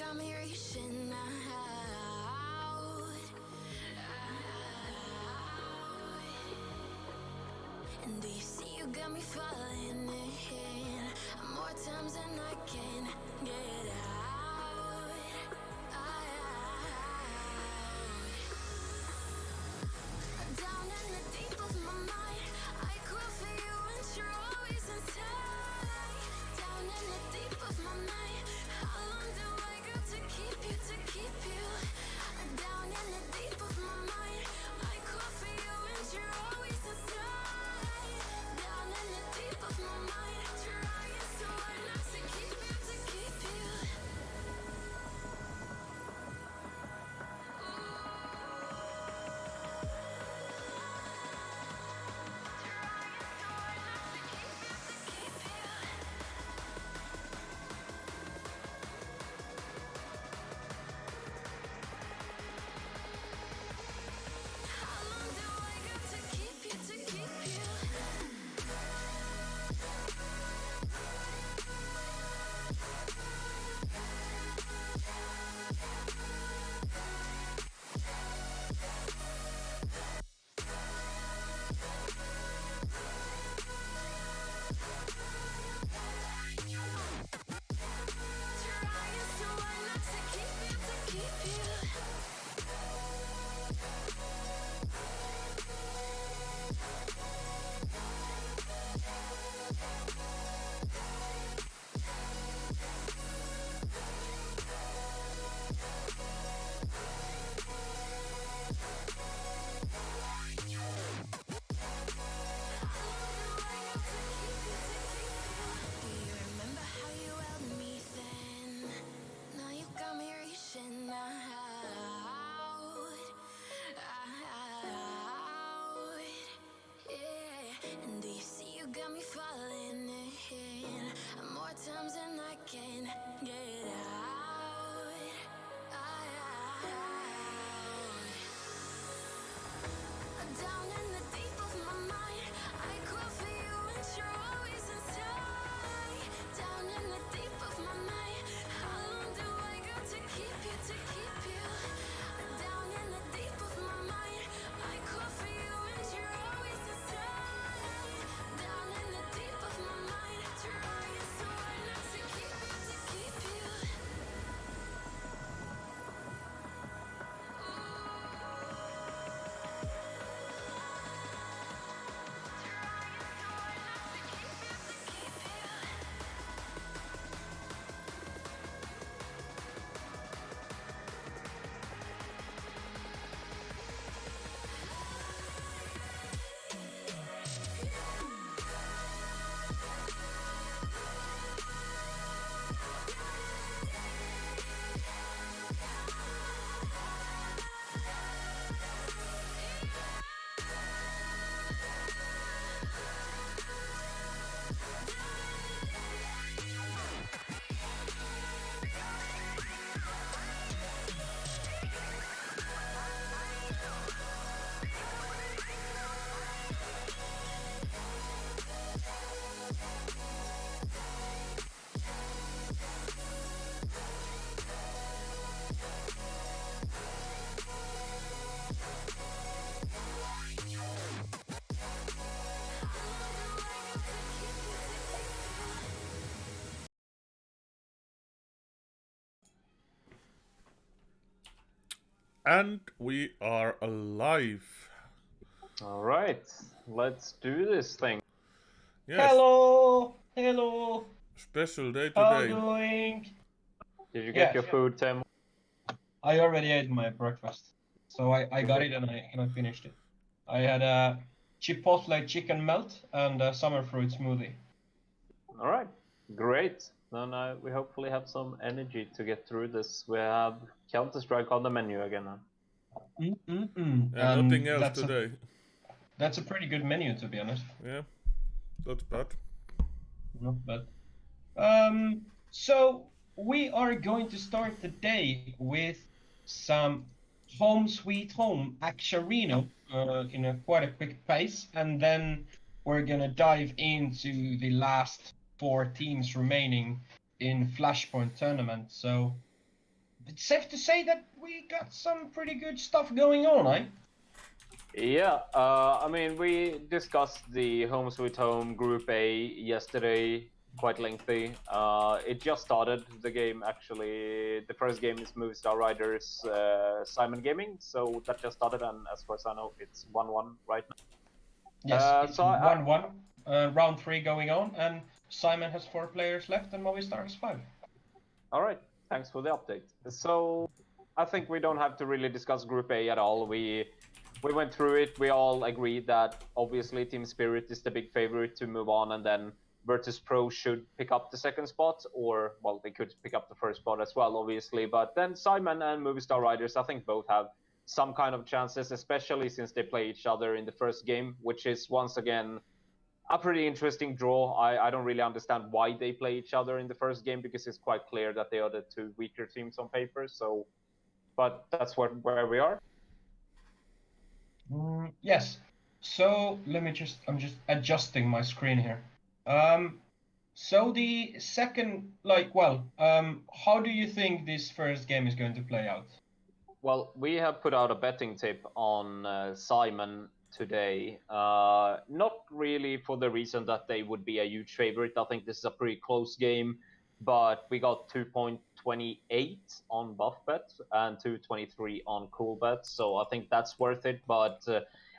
got me reaching out. And do you see you got me falling in more times than I can get out. Down in the deep of my mind, I crawl for you and you're always inside. Down in the deep of my mind, how long do I got to keep you, to keep you? Down in the deep of my mind, I crawl for you and you're always inside. Down in the deep of my mind, trying so hard not to keep you, to keep you. How long do I got to keep you, to keep you? Trying so hard not to keep you, to keep you. Do you remember how you held me then? Now you got me reaching out. Yeah. And do you see you got me falling in more times than I can get out. Down in the deep of my mind, I crawl for you and you're always inside. Down in the deep of my mind, how long do I got to keep you, to keep you? Down in the deep of my mind, I crawl for you and you're always inside. Down in the deep of my mind, trying so hard not to keep you, to keep you. And we are alive. All right, let's do this thing. Yes, Hello, hello. special day How today. doing? Did you get Yeah. your food, Tim? I already ate my breakfast, so I got it and I finished it. I had a chipotle chicken melt and a summer fruit smoothie. All right, great. Then we hopefully have some energy to get through this. We have Counter-Strike on the menu again. Yeah, nothing else today. That's a pretty good menu, to be honest. Yeah, that's bad. Not bad. So we are going to start the day with some Home Sweet Home Actionino in a quite a quick pace, and then we're gonna dive into the last 4 teams remaining in Flashpoint tournament. So it's safe to say that we got some pretty good stuff going on, eh? Yeah, I mean, we discussed the Home Sweet Home Group A yesterday, quite lengthy. It just started, the game, actually. The first game is Movie Star Riders Simon Gaming, so that just started, and as far as I know, it's 1-1 right now. Yes, it's So 1-1. Round 3 going on, and Simon has 4 players left, and Movistar has 5. All right, thanks for the update. So I think we don't have to really discuss Group A at all. We went through it. We all agreed that obviously Team Spirit is the big favorite to move on, and then Virtus Pro should pick up the second spot, or well, they could pick up the first spot as well, obviously. But then Simon and Movistar Riders, I think both have some kind of chances, especially since they play each other in the first game, which is once again a pretty interesting draw. I don't really understand why they play each other in the first game, because it's quite clear that they are the two weaker teams on paper. So, but that's where we are. Yes. So I'm just adjusting my screen here. So the second, how do you think this first game is going to play out? Well, we have put out a betting tip on Simon today. Not really for the reason that they would be a huge favorite. I think this is a pretty close game, but we got 2.28 on Buffbet and 2.23 on Coolbet, so I think that's worth it. But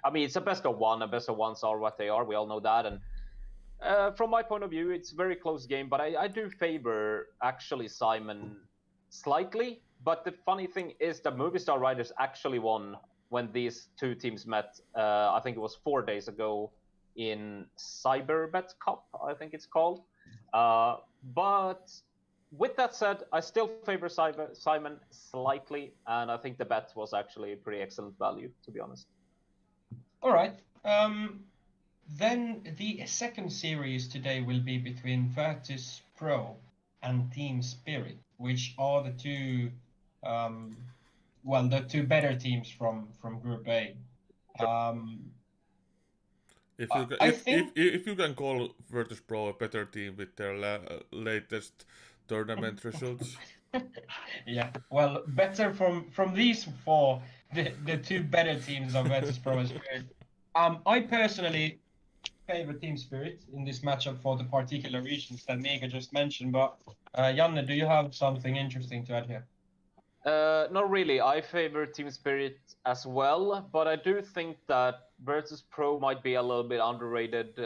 I mean, it's a best of one, and best of ones are what they are. We all know that, and from my point of view, it's a very close game. But I do favor actually Simon slightly. But the funny thing is that Movistar Riders actually won when these two teams met. I think it was 4 days ago in Cyberbet Cup, I think it's called. But with that said, I still favor Simon slightly, and I think the bet was actually a pretty excellent value, to be honest. All right. Then the second series today will be between Virtus Pro and Team Spirit, which are the two, the two better teams from Group A. If you can call Virtus Pro a better team with their latest tournament results. Yeah, well, better from these four, the two better teams are Virtus Pro and Spirit. I personally favor Team Spirit in this matchup for the particular reasons that Mega just mentioned. But Janne, do you have something interesting to add here? Not really. I favor Team Spirit as well, but I do think that Virtus Pro might be a little bit underrated,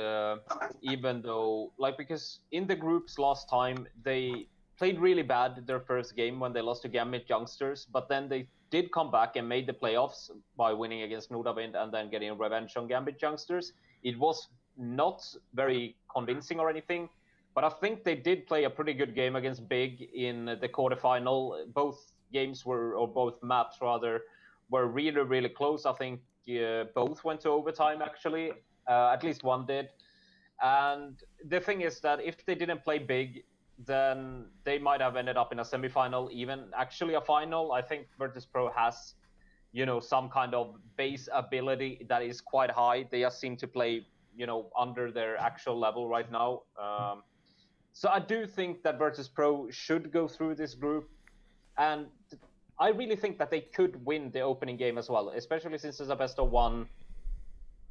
even though, because in the groups last time, they played really bad their first game when they lost to Gambit Youngsters, but then they did come back and made the playoffs by winning against Nordavind and then getting revenge on Gambit Youngsters. It was not very convincing or anything, but I think they did play a pretty good game against Big in the quarterfinal. Both games both maps rather, were really, really close. I think both went to overtime, actually. At least one did. And the thing is that if they didn't play Big, then they might have ended up in a semifinal, even actually a final. I think Virtus Pro has, some kind of base ability that is quite high. They just seem to play, under their actual level right now. So I do think that Virtus Pro should go through this group. And I really think that they could win the opening game as well, especially since it's a best of one.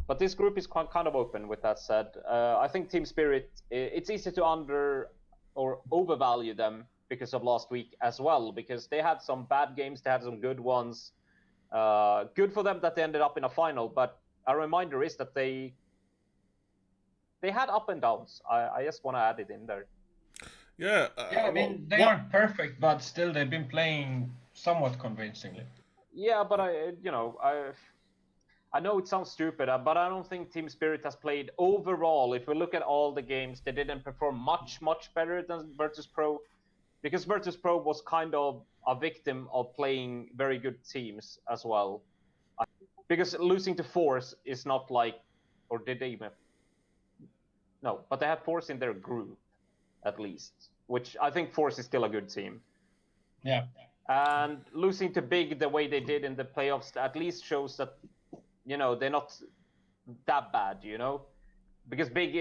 But this group is kind of open, with that said. I think Team Spirit, it's easy to overvalue them because of last week as well, because they had some bad games, they had some good ones. Good for them that they ended up in a final, but a reminder is that they had up and downs. I just want to add it in there. Yeah. I mean, they aren't perfect, but still they've been playing somewhat convincingly. Yeah, but I know it sounds stupid, but I don't think Team Spirit has played overall. If we look at all the games, they didn't perform much better than Virtus Pro, because Virtus Pro was kind of a victim of playing very good teams as well. Because losing to Force is not like, or did they even? No, but they had Force in their group, at least, which I think Force is still a good team. Yeah. And losing to Big the way they did in the playoffs at least shows that, they're not that bad, because Big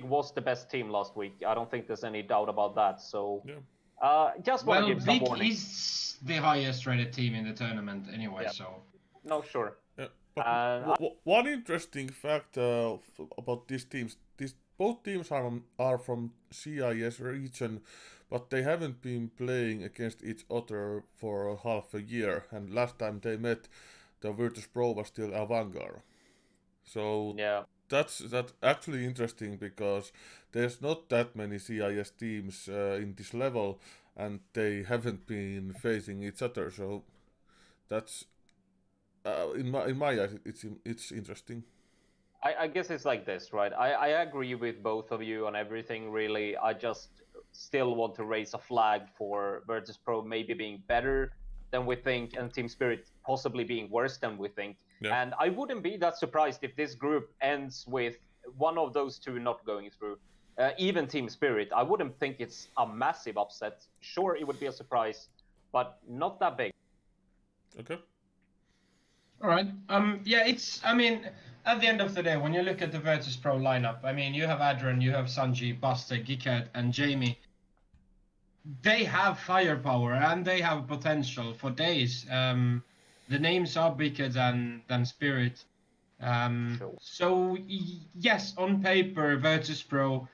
was the best team last week. I don't think there's any doubt about that. So, yeah. Just want to Well, give some Vic warning. is the highest rated team in the tournament anyway, Yeah. so. No, sure. Yeah, but And one interesting fact about these teams: both teams are from CIS region, but they haven't been playing against each other for half a year. And last time they met, the Virtus Pro was still Avangar. So yeah. that's actually interesting because there's not that many CIS teams in this level, and they haven't been facing each other. So that's in my eyes, it's interesting. I guess it's like this, right? I agree with both of you on everything, really. I just still want to raise a flag for Virtus Pro maybe being better than we think, and Team Spirit possibly being worse than we think. Yeah. And I wouldn't be that surprised if this group ends with one of those two not going through. Even Team Spirit, I wouldn't think it's a massive upset. Sure, it would be a surprise, but not that big. Okay. All right. Yeah, I mean, at the end of the day, when you look at the Virtus Pro lineup, I mean, you have Adrian, you have Sanji, Buster, Geekhead, and Jamie. They have firepower and they have potential for days. The names are bigger than Spirit. Sure. So yes, on paper, Virtus Pro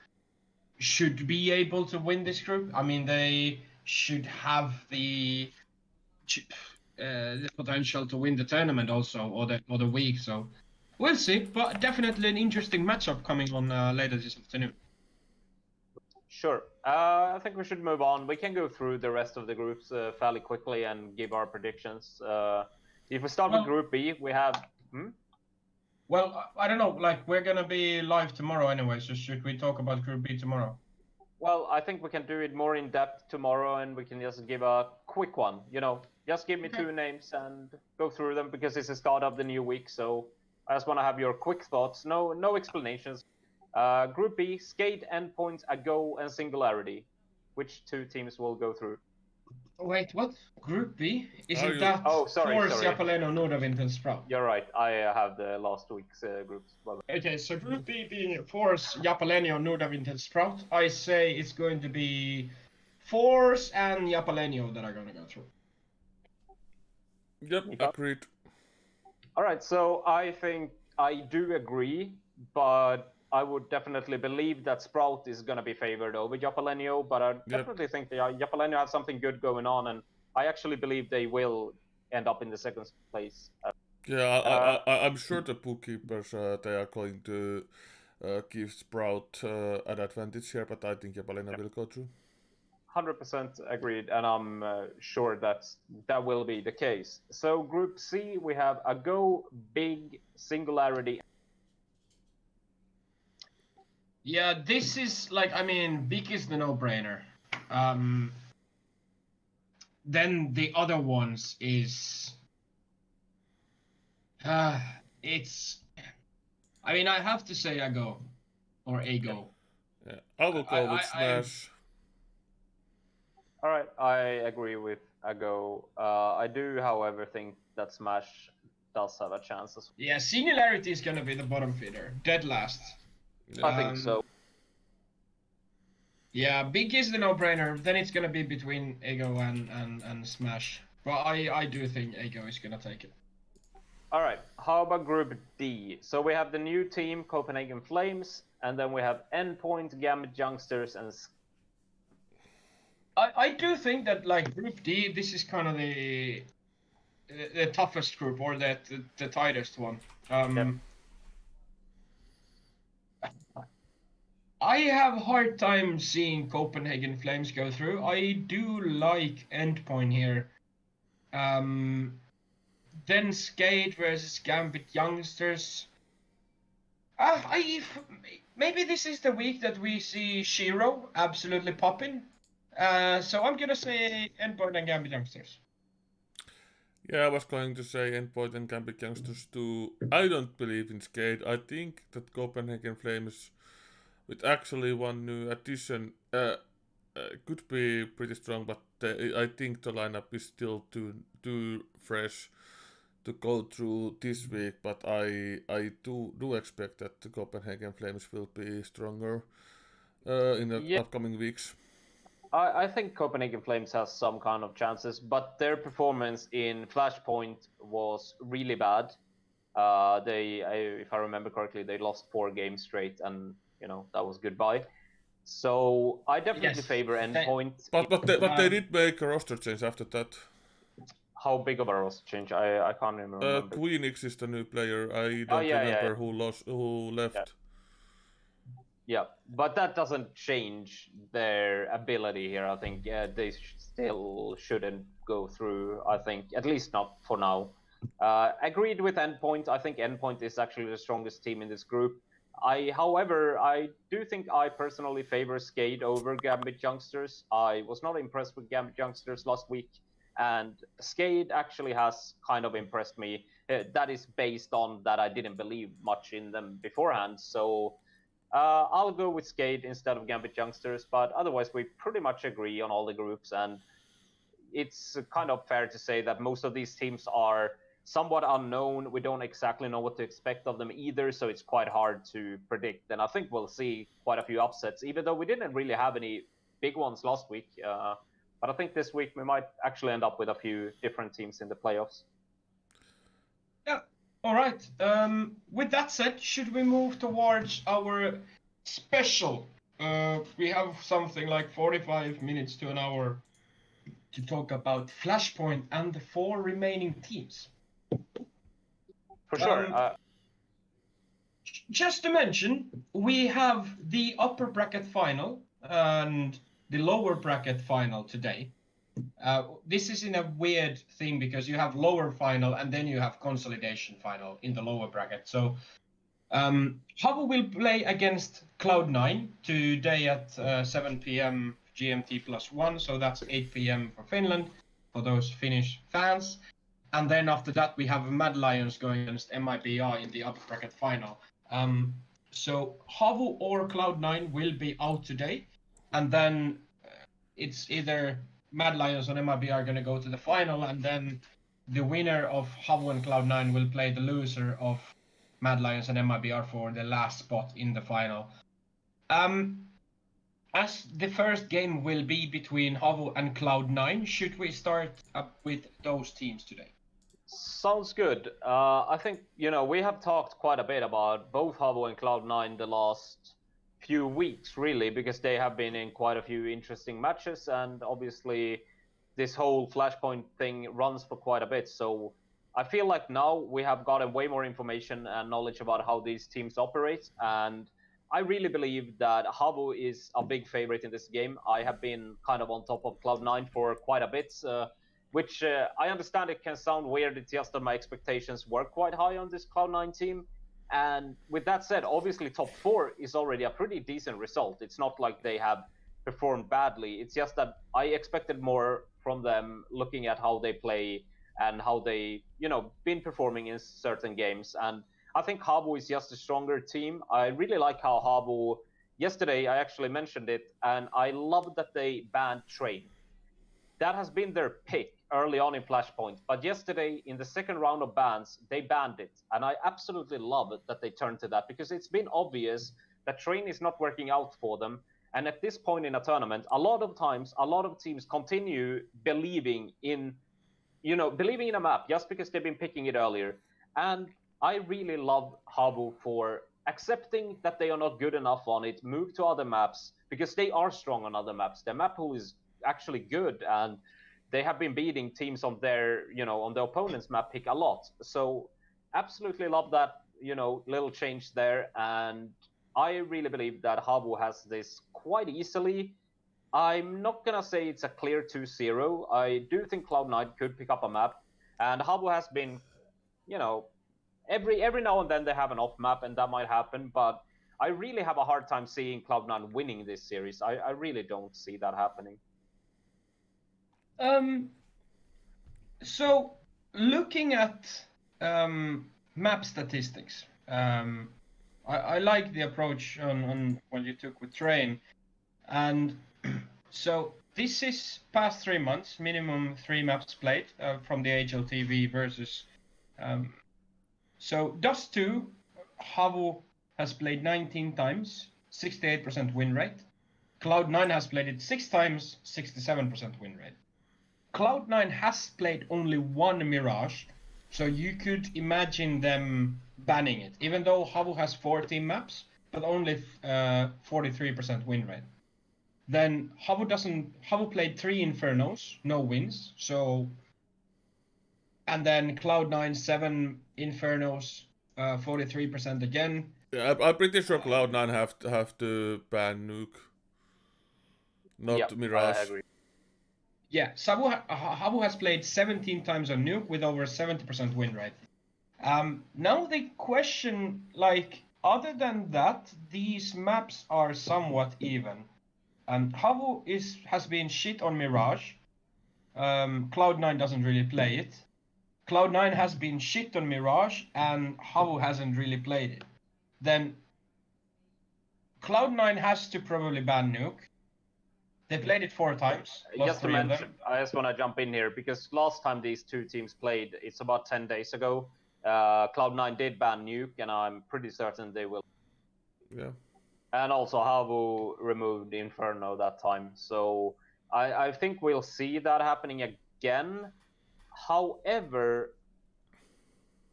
should be able to win this group. I mean, they should have the potential to win the tournament also, or the week. So we'll see. But definitely an interesting matchup coming on later this afternoon. Sure. I think we should move on. We can go through the rest of the groups fairly quickly and give our predictions. If we start with Group B, we have. Well, I don't know. Like, we're gonna be live tomorrow anyway, so should we talk about Group B tomorrow? Well, I think we can do it more in depth tomorrow, and we can just give a quick one. Just give me two names and go through them because it's the start of the new week. So I just want to have your quick thoughts. No explanations. Group B: Skate, Endpoint, Ago, and Singularity. Which two teams will go through? Wait, what? Group B? Are Isn't you- that Oh, sorry. Force, Japaleno, Nordavind, and Sprout? You're right. I have the last week's groups. Well, Okay, so Group B being Force, Japaleno, Nordavind, and Sprout, I say it's going to be Force and Japaleno that are gonna go through. Yep, Mika? agreed. All right, so I think I do agree, but I would definitely believe that Sprout is going to be favored over Japalenio, but I definitely think that Japalenio has something good going on, and I actually believe they will end up in the second place. Yeah, I'm sure the bookkeepers they are going to give Sprout an advantage here, but I think Japalena will go through. 100% agreed, and I'm sure that will be the case. So Group C, we have Ago, Big, Singularity. Yeah, this is like, I mean, Big is the no-brainer. Then the other ones is, it's, I mean, I have to say Ago or Ago. Yeah, I will go with Smash. All right, I agree with Ago. I do, however, think that Smash does have a chance as well. Yeah, Singularity is gonna be the bottom feeder, dead last. I think so. Yeah, Big is the no-brainer. Then it's gonna be between Ego and Smash. But I do think Ego is gonna take it. All right, how about Group D? So we have the new team, Copenhagen Flames, and then we have Endpoint, Gambit Youngsters, and I do think that, like, Group D, this is kind of the toughest group, or the tightest one. I have a hard time seeing Copenhagen Flames go through. I do like Endpoint here. Then Skate versus Gambit Youngsters. Maybe this is the week that we see Shiro absolutely popping. So I'm gonna say Endpoint and Gambit Youngsters. Yeah, I was going to say Endpoint and Gambit Youngsters too. I don't believe in Skate. I think that Copenhagen Flames, with actually one new addition, could be pretty strong, but I think the lineup is still too fresh to go through this week. But I do expect that the Copenhagen Flames will be stronger in the upcoming weeks. I think Copenhagen Flames has some kind of chances, but their performance in Flashpoint was really bad. If I remember correctly, they lost 4 games straight, and that was goodbye. So I definitely Yes. favor Endpoint. But they did make a roster change after that. How big of a roster change? I can't even remember. Queenix is the new player. I Oh don't remember who yeah. left. Yeah, but that doesn't change their ability here. I think they still shouldn't go through. I think at least not for now. Agreed with Endpoint. I think Endpoint is actually the strongest team in this group. However, I do think I personally favor Skade over Gambit Youngsters. I was not impressed with Gambit Youngsters last week, and Skade actually has kind of impressed me. That is based on that I didn't believe much in them beforehand. So I'll go with Skate instead of Gambit Youngsters, but otherwise we pretty much agree on all the groups, and it's kind of fair to say that most of these teams are somewhat unknown. We don't exactly know what to expect of them either, so it's quite hard to predict. And I think we'll see quite a few upsets, even though we didn't really have any big ones last week. But I think this week we might actually end up with a few different teams in the playoffs. Yeah. All right. With that said, should we move towards our special? We have something like 45 minutes to an hour to talk about Flashpoint and the 4 remaining teams. For sure. Just to mention, we have the upper bracket final and the lower bracket final today. This is in a weird thing because you have lower final and then you have consolidation final in the lower bracket. So Havo will play against Cloud9 today at 7 p.m. GMT +1, so that's 8 p.m. for Finland, for those Finnish fans. And then after that, we have Mad Lions going against MIBR in the upper bracket final. So Havo or Cloud9 will be out today, and then it's either Mad Lions or MIB are going to go to the final, and then the winner of Havo and Cloud9 will play the loser of Mad Lions and MIBR for the last spot in the final. As the first game will be between Havo and Cloud9, should we start up with those teams today? Sounds good. I think, we have talked quite a bit about both Havo and Cloud9 the last few weeks, really, because they have been in quite a few interesting matches, and obviously this whole Flashpoint thing runs for quite a bit. So I feel like now we have gotten way more information and knowledge about how these teams operate, and I really believe that Havo is a big favorite in this game. I have been kind of on top of Cloud9 for quite a bit. Which I understand it can sound weird. It's just that my expectations were quite high on this Cloud9 team. And with that said, obviously top 4 is already a pretty decent result. It's not like they have performed badly. It's just that I expected more from them looking at how they play and how they, been performing in certain games. And I think Habo is just a stronger team. I really like how Habo, yesterday I actually mentioned it, and I love that they banned Train. That has been their pick early on in Flashpoint. But yesterday, in the second round of bans, they banned it. And I absolutely love it that they turned to that, because it's been obvious that Train is not working out for them. And at this point in a tournament, a lot of times, a lot of teams continue believing in a map just because they've been picking it earlier. And I really love Habu for accepting that they are not good enough on it, move to other maps, because they are strong on other maps. Their map pool is actually good, and they have been beating teams on their, on the opponent's map pick a lot. So absolutely love that, little change there. And I really believe that Habu has this quite easily. I'm not gonna say it's a clear 2-0. I do think Cloud9 could pick up a map, and Habu has been, every now and then they have an off map, and that might happen. But I really have a hard time seeing Cloud9 winning this series. I really don't see that happening. So looking at map statistics, I like the approach on what you took with Train, and so this is past 3 months, minimum 3 maps played from the HLTV versus. So Dust 2, Havu has played 19 times, 68% win rate. Cloud9 has played it 6 times, 67% win rate. Cloud9 has played only one Mirage, so you could imagine them banning it, even though Havu has 14 maps, but only 43% win rate. Then Havu played 3 Infernos, no wins, so... And then Cloud9, 7 Infernos, 43% again. Yeah, I'm pretty sure Cloud9 have to ban Nuke, not Yeah, Mirage. I agree. Yeah, Havu has played 17 times on Nuke with over 70% win rate. Now the question, like, other than that, these maps are somewhat even. Havu has been shit on Mirage. Cloud9 doesn't really play it. Cloud9 has been shit on Mirage, and Havu hasn't really played it. Then Cloud9 has to probably ban Nuke. They played it 4 times. Just to mention, I just want to jump in here because last time these two teams played, it's about 10 days ago. Cloud9 did ban Nuke, and I'm pretty certain they will. Yeah. And also Havu removed Inferno that time, so I think we'll see that happening again. However,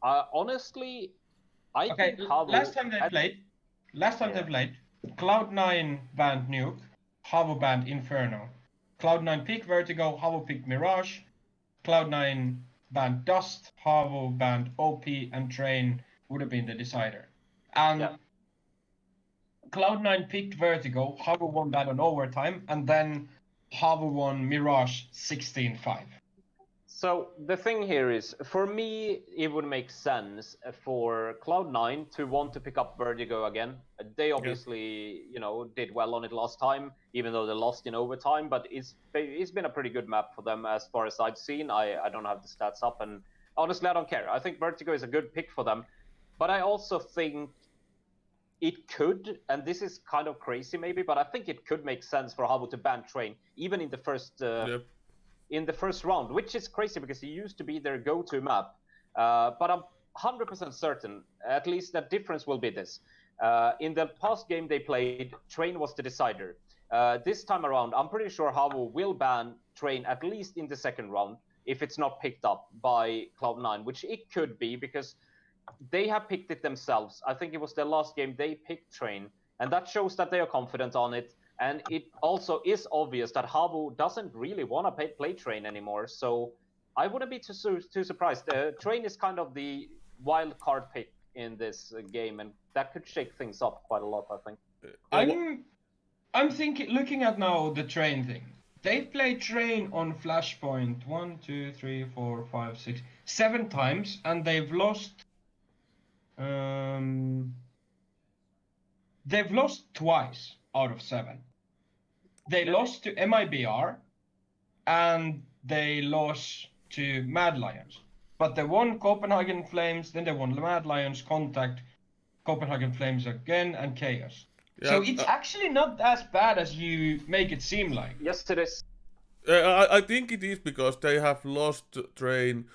honestly, I think Havu... last time they played, Cloud9 banned Nuke, Havu banned Inferno. Cloud9 picked Vertigo, Havu picked Mirage. Cloud9 banned Dust, Havu banned OP, and Train would have been the decider. And Cloud9 picked Vertigo, Havu won that on overtime, and then Havu won Mirage 16-5. So the thing here is, for me, it would make sense for Cloud9 to want to pick up Vertigo again. They obviously, did well on it last time, even though they lost in overtime. But it's been a pretty good map for them as far as I've seen. I don't have the stats up, and honestly, I don't care. I think Vertigo is a good pick for them. But I also think it could, and this is kind of crazy maybe, but I think it could make sense for Havu to ban Train, even in the first... in the first round, which is crazy because it used to be their go-to map. But I'm 100% certain, at least the difference will be this. In the past game they played, Train was the decider. This time around, I'm pretty sure Havu will ban Train at least in the second round, if it's not picked up by Cloud9, which it could be because they have picked it themselves. I think it was their last game they picked Train, and that shows that they are confident on it. And it also is obvious that Havu doesn't really want to play Train anymore, so I wouldn't be too surprised. Train is kind of the wild card pick in this game, and that could shake things up quite a lot, I think. I'm thinking, looking at now the Train thing. They've played Train on Flashpoint 1, 2, 3, 4, 5, 6, 7 times, and they've lost. They've lost twice out of 7. They lost to MIBR, and they lost to Mad Lions. But they won Copenhagen Flames, then they won Mad Lions, Contact, Copenhagen Flames again, and Chaos. Yeah, so it's actually not as bad as you make it seem like. Yes, it is. I think it is because they have lost Train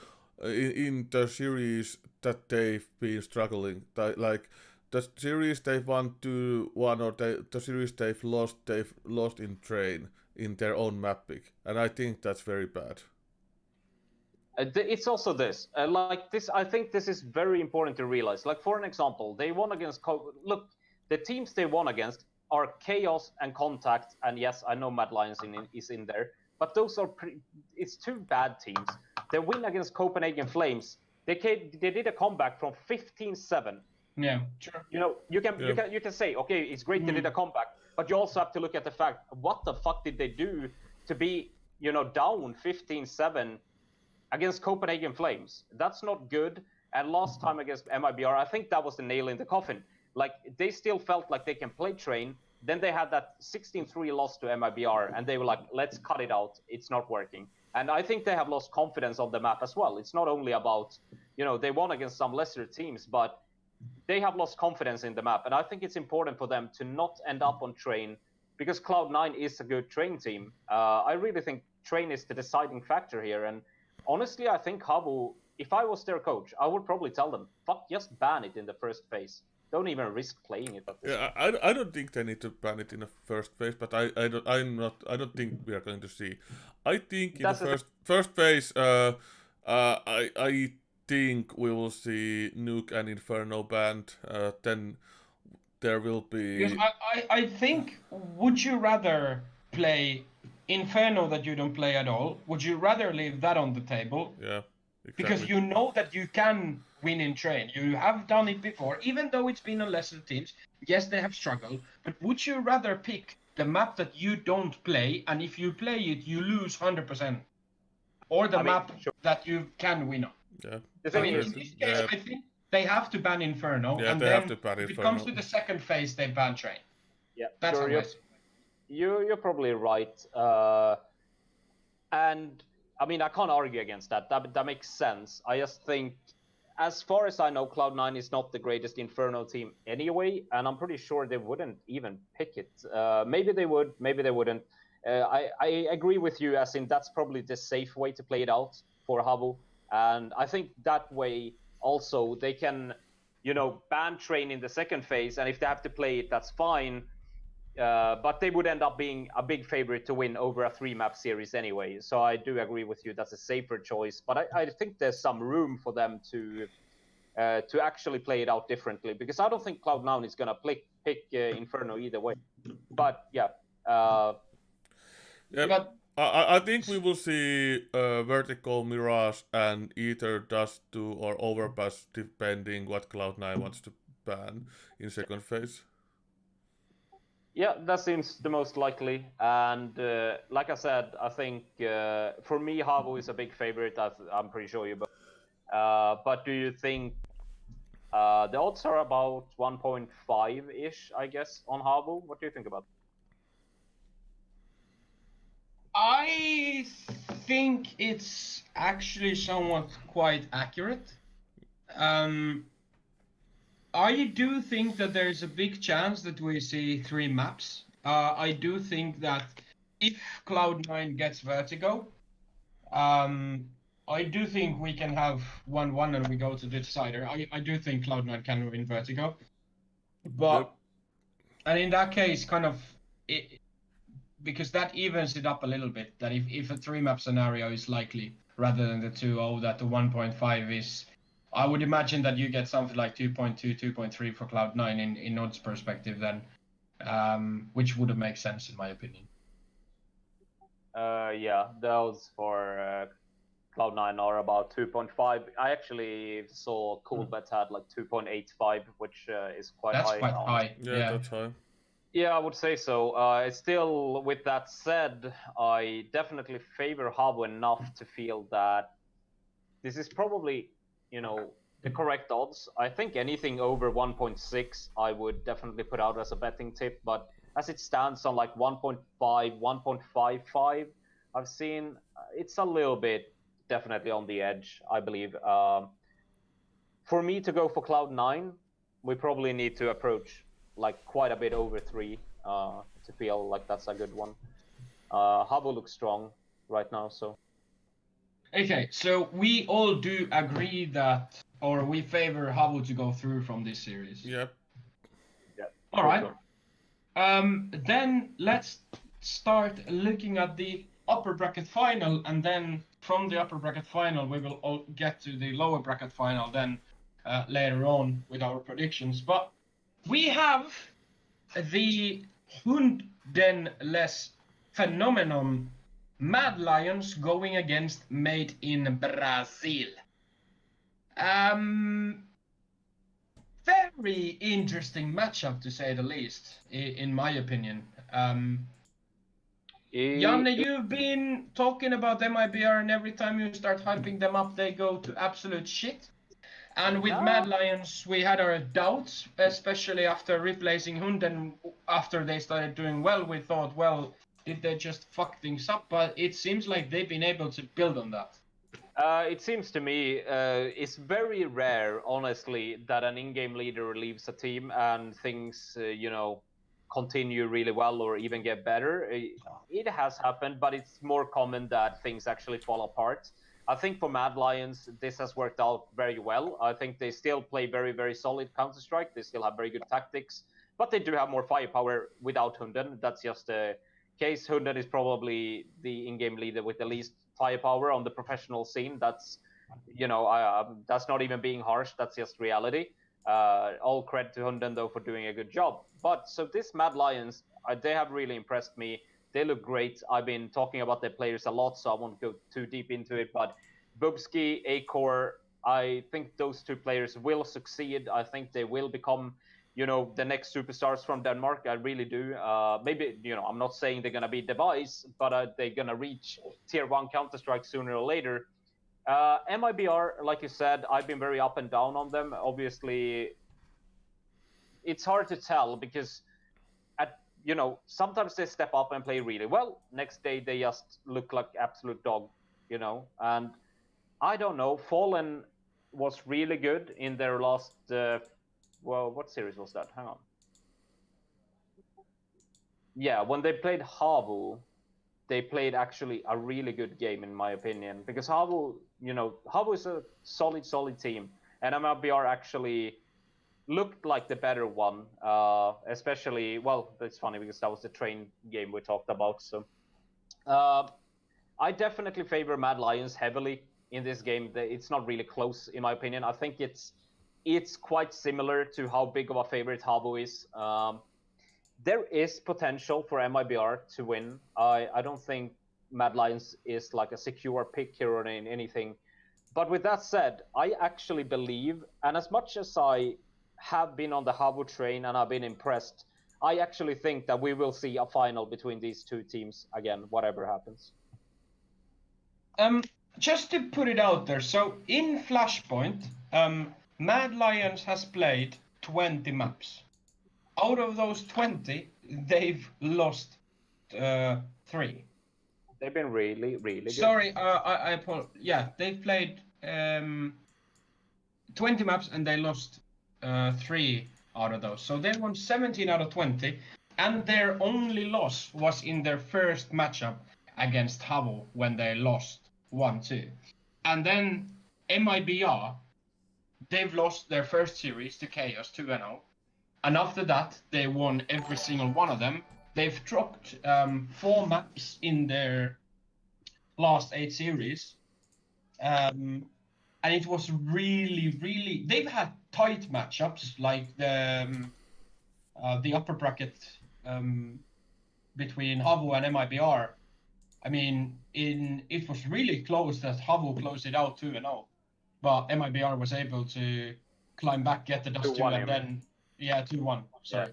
in the series that they've been struggling. Like the series they've won 2-1, or the series they've lost in Train in their own map pick, and I think that's very bad. It's also this, I think this is very important to realize. Like, for an example, they won against... Look, the teams they won against are Chaos and Contact, and yes, I know Mad Lions is in there, but those are it's 2 bad teams. They win against Copenhagen Flames. They did a comeback from 15-7. Yeah, sure. You can say, okay, it's great they did a comeback, but you also have to look at the fact, what the fuck did they do to be, down 15-7 against Copenhagen Flames? That's not good. And last time against MIBR, I think that was the nail in the coffin. Like, they still felt like they can play Train. Then they had that 16-3 loss to MIBR, and they were like, let's cut it out. It's not working. And I think they have lost confidence on the map as well. It's not only about, they won against some lesser teams, but they have lost confidence in the map. And I think it's important for them to not end up on Train, because Cloud9 is a good Train team. I really think Train is the deciding factor here. And honestly, I think Havu, if I was their coach, I would probably tell them, fuck, just ban it in the first phase. don't even risk playing it at this point. Yeah, I don't think they need to ban it in the first phase, but I don't think we are going to see. I think in the That's the first phase, I think we will see Nuke and Inferno banned. Then there will Because be I think, would you rather play Inferno that you don't play at all? Would you rather leave that on the table? yeah, Because exactly. you know that you can win in train. You have done it before, even though it's been on lesser teams. Yes, they have struggled. But would you rather pick the map that you don't play, and if you play it, you lose 100%? Or the I mean, map sure. that you can win on? Yeah, The I thing mean, is, in definitely. this case, I think they have to ban Inferno, Yeah, and they have then to ban if it comes Inferno. to the second phase, they ban train. yeah, That's sure, how I see it. you're probably right. And I mean, I can't argue against that. That makes sense. I just think, as far as I know, Cloud9 is not the greatest Inferno team anyway, and I'm pretty sure they wouldn't even pick it. Maybe they would, maybe they wouldn't. I agree with you, as in that's probably the safe way to play it out for Havu, and I think that way also they can, ban train in the second phase, and if they have to play it, that's fine. But they would end up being a big favorite to win over a 3-map series anyway. So I do agree with you. That's a safer choice. But I think there's some room for them to actually play it out differently, because I don't think Cloud9 is gonna pick Inferno either way. But yeah, Yeah, But I think we will see Vertical, Mirage, and either Dust 2 or Overpass, depending what Cloud9 wants to ban in second phase. yeah, that seems the most likely. And like I said, I think for me, Havu is a big favorite. I'm pretty sure you both. But do you think the odds are about 1.5 ish, I guess, on Havu? What do you think about I think it's actually somewhat quite accurate. I do think that there's a big chance that we see 3 maps. I do think that if Cloud9 gets Vertigo, I do think we can have 1-1 and we go to the decider. I do think Cloud9 can win Vertigo. Yep. But, and in that case, kind of, because that evens it up a little bit, that if a 3-map scenario is likely rather than the 2-0, that the 1.5 is, I would imagine that you get something like 2.2, 2.3 for Cloud9 in odds perspective then, which would make sense in my opinion. Yeah, those for Cloud9 are about 2.5. I actually saw Coolbet had like 2.85, which is quite That's high. quite high. Yeah, that's high. Yeah, I would say so. Still, with that said, I definitely favor Havu enough to feel that this is probably, the correct odds. I think anything over 1.6, I would definitely put out as a betting tip. But as it stands on like 1.5, 1.55, I've seen it's a little bit definitely on the edge, I believe. For me to go for Cloud9, we probably need to approach like quite a bit over 3 to feel like that's a good one. Havu looks strong right now, so. Okay, so we all do agree that, or we favor Havu to go through from this series. Yep. Yeah. All for right. sure. Then let's start looking at the upper bracket final, and then from the upper bracket final, we will all get to the lower bracket final then later on with our predictions. But we have the Hundenless phenomenon Mad Lions going against Made in Brazil. Very interesting matchup, to say the least, in my opinion. Janne, you've been talking about MIBR, and every time you start hyping them up, they go to absolute shit. And with No. Mad Lions, we had our doubts, especially after replacing Hunden. After they started doing well, we thought, well, did they just fuck things up? But it seems like they've been able to build on that. It seems to me it's very rare, honestly, that an in-game leader leaves a team and things, continue really well or even get better. It has happened, but it's more common that things actually fall apart. I think for Mad Lions, this has worked out very well. I think they still play very, very solid Counter-Strike. They still have very good tactics, but they do have more firepower without Hunden. That's just the case. Hunden is probably the in-game leader with the least firepower on the professional scene. That's, that's not even being harsh. That's just reality. All credit to Hunden though for doing a good job. But so this Mad Lions, they have really impressed me. They look great. I've been talking about their players a lot, so I won't go too deep into it. But Bubsky, Acor, I think those two players will succeed. I think they will become, the next superstars from Denmark. I really do. Maybe, I'm not saying they're going to be Device, but they're going to reach tier 1 Counter-Strike sooner or later. MIBR, like you said, I've been very up and down on them. Obviously, it's hard to tell because sometimes they step up and play really well. Next day they just look like absolute dog, And I don't know. Fallen was really good in their last. What series was that? Hang on. Yeah, when they played Havu, they played actually a really good game in my opinion because Havu is a solid team, and MLBR actually looked like the better one, especially, well, it's funny because that was the train game we talked about. So I definitely favor Mad Lions heavily in this game. It's not really close in my opinion. I think it's quite similar to how big of a favorite Havu is. There is potential for MIBR to win. I don't think Mad Lions is like a secure pick here or anything. But with that said, I actually believe, and as much as I have been on the Havu train and I've been impressed, I actually think that we will see a final between these two teams again, whatever happens. Just to put it out there, so in Flashpoint, Mad Lions has played 20 maps. Out of those 20, they've lost 3. They've been really, really good. Sorry, I apologize. Yeah, they played 20 maps and they lost 3 out of those. So they won 17 out of 20, and their only loss was in their first matchup against Havu when they lost 1-2. And then MIBR, they've lost their first series to Chaos 2-0. And after that, they won every single one of them. They've dropped 4 maps in their last 8 series. And it was really... They've had tight matchups, like the upper bracket between Havu and MIBR. I mean, it was really close that Havu closed it out 2-0. But MIBR was able to climb back, get the dust 2, and then... Yeah, 2-1. Sorry.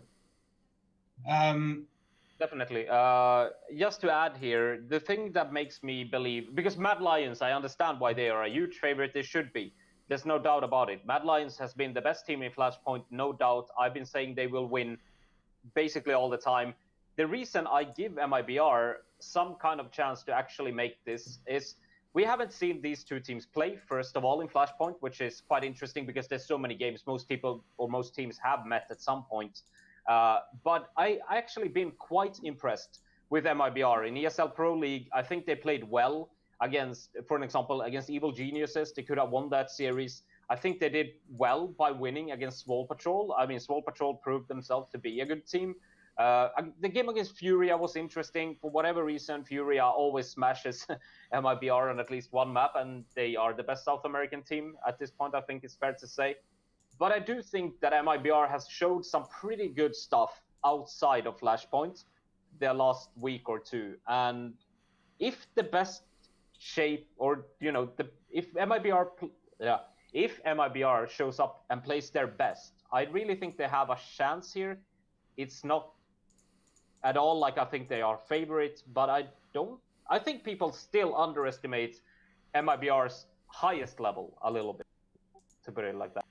Yeah. Definitely. Just to add here, the thing that makes me believe, because Mad Lions, I understand why they are a huge favorite. They should be. There's no doubt about it. Mad Lions has been the best team in Flashpoint, no doubt. I've been saying they will win basically all the time. The reason I give MIBR some kind of chance to actually make this is we haven't seen these two teams play, first of all, in Flashpoint, which is quite interesting because there's so many games. Most people or most teams have met at some point. But I actually been quite impressed with MIBR. In ESL Pro League, I think they played well against, for an example, against Evil Geniuses. They could have won that series. I think they did well by winning against Swole Patrol. I mean, Swole Patrol proved themselves to be a good team. The game against Furia was interesting. For whatever reason, Furia always smashes MIBR on at least one map, and they are the best South American team at this point, I think it's fair to say. But I do think that MIBR has showed some pretty good stuff outside of Flashpoint their last week or two. And if the best shape, or if MIBR shows up and plays their best, I really think they have a chance here. It's not at all like I think they are favorites, but I think people still underestimate MIBR's highest level a little bit, to put it like that.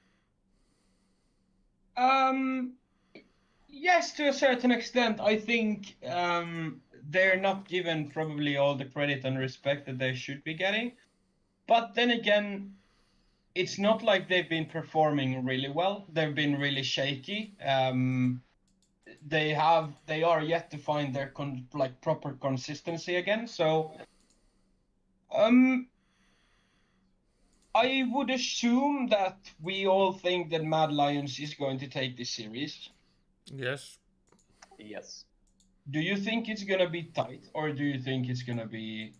Yes, to a certain extent. I think they're not given probably all the credit and respect that they should be getting. But then again, it's not like they've been performing really well. They've been really shaky. They are yet to find their proper consistency again. So I would assume that we all think that Mad Lions is going to take this series. Yes. Yes. Do you think it's gonna be tight, or do you think it's gonna be?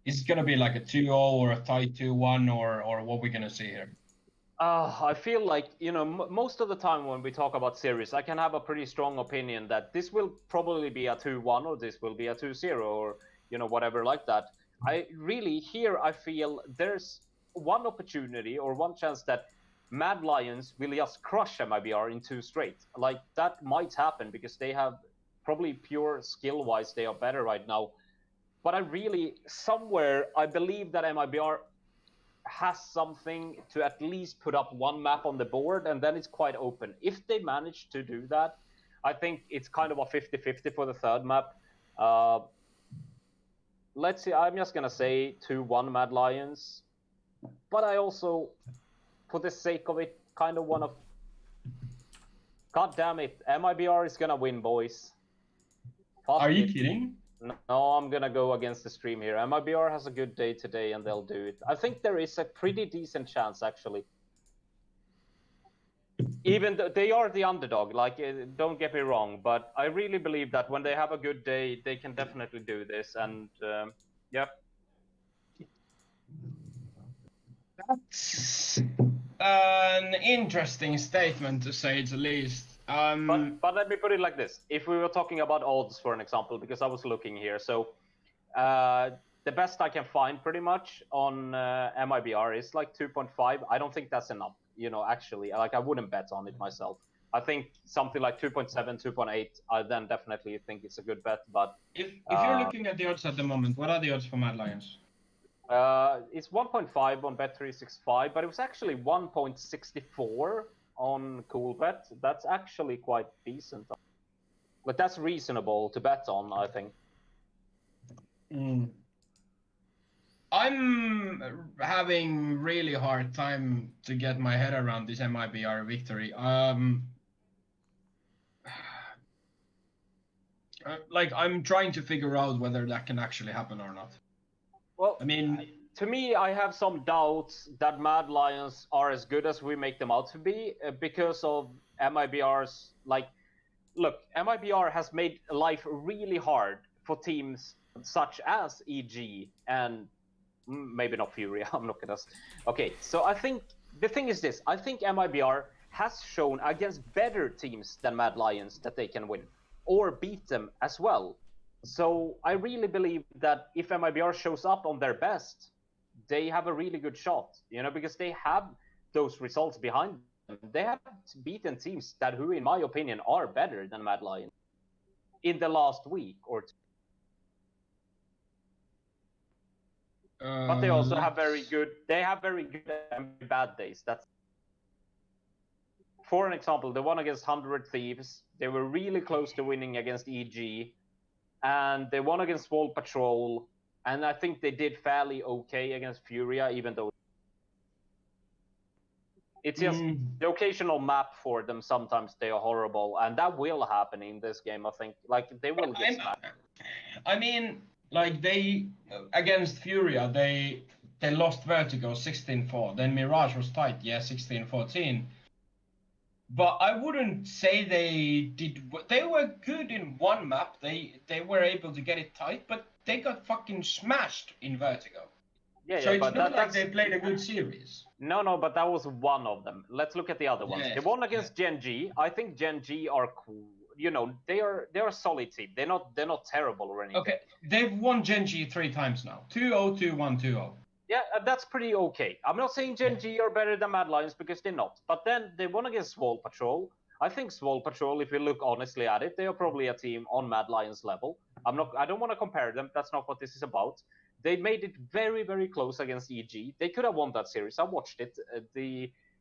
Is it gonna be like a 2-0 or a tight 2-1, or what we're gonna see here? I feel like, most of the time when we talk about series, I can have a pretty strong opinion that this will probably be a 2-1 or this will be a 2-0 or, whatever like that. I feel there's one opportunity or one chance that Mad Lions will just crush MIBR in two straight. Like, that might happen because they have probably pure skill-wise, they are better right now. But somewhere, I believe that MIBR has something to at least put up one map on the board, and then it's quite open. If they manage to do that, I think it's kind of a 50-50 for the third map. Let's see, I'm just going to say 2-1 Mad Lions. But I also, for the sake of it, kind of want to... God damn it, MIBR is going to win, boys. Fuck Are you it. kidding? No, I'm gonna go against the stream here. MIBR has a good day today, and they'll do it. I think there is a pretty decent chance, actually. Even though they are the underdog, don't get me wrong, but I really believe that when they have a good day, they can definitely do this. And yeah, That's an interesting statement, to say the least. but let me put it like this: if we were talking about odds, for an example, because I was looking here, so the best I can find pretty much on MIBR is like 2.5. I don't think that's enough. Actually, I wouldn't bet on it myself. I think something like 2.7, 2.8, I then definitely think it's a good bet. But if you're looking at the odds at the moment, what are the odds for Mad Lions? it's 1.5 on Bet365, but it was actually 1.64 on CoolBet. That's actually quite decent. But that's reasonable to bet on, I think. I'm having really hard time to get my head around this MIBR victory. Like, I'm trying to figure out whether that can actually happen or not. Well, I mean, to me, I have some doubts that Mad Lions are as good as we make them out to be because of MIBR's, look, MIBR has made life really hard for teams such as EG and maybe not Fury. I'm not gonna. Okay, so I think the thing is this: I think MIBR has shown against better teams than Mad Lions that they can win or beat them as well. So I really believe that if MIBR shows up on their best, they have a really good shot. Because they have those results behind them. They have beaten teams who, in my opinion, are better than Mad Lions in the last week or two. But they also have very good. They have very good and bad days. That's, for an example, the one against 100 Thieves. They were really close to winning against EG, and they won against Swole Patrol. And I think they did fairly okay against Furia, even though it's just the occasional map for them. Sometimes they are horrible, and that will happen in this game. I think, they will get smacked. I mean, like, they against Furia, they lost Vertigo 16-4. Then Mirage was tight, yeah, 16-14. But I wouldn't say they did. They were good in one map. They were able to get it tight, but they got fucking smashed in Vertigo. Yeah, So yeah, it's but not like they played a good series. No, but that was one of them. Let's look at the other ones. Yeah, They won against Gen G. I think Gen G are cool. They're a solid team. They're not terrible or anything. Okay, they've won Gen G 3 times now. 2-0, 2-1, 2-0. Yeah, that's pretty okay. I'm not saying Gen G are better than Mad Lions because they're not. But then they won against Swole Patrol. I think Swole Patrol, if you look honestly at it, they are probably a team on Mad Lions level. I don't want to compare them. That's not what this is about. They made it very, very close against EG. They could have won that series. I watched it.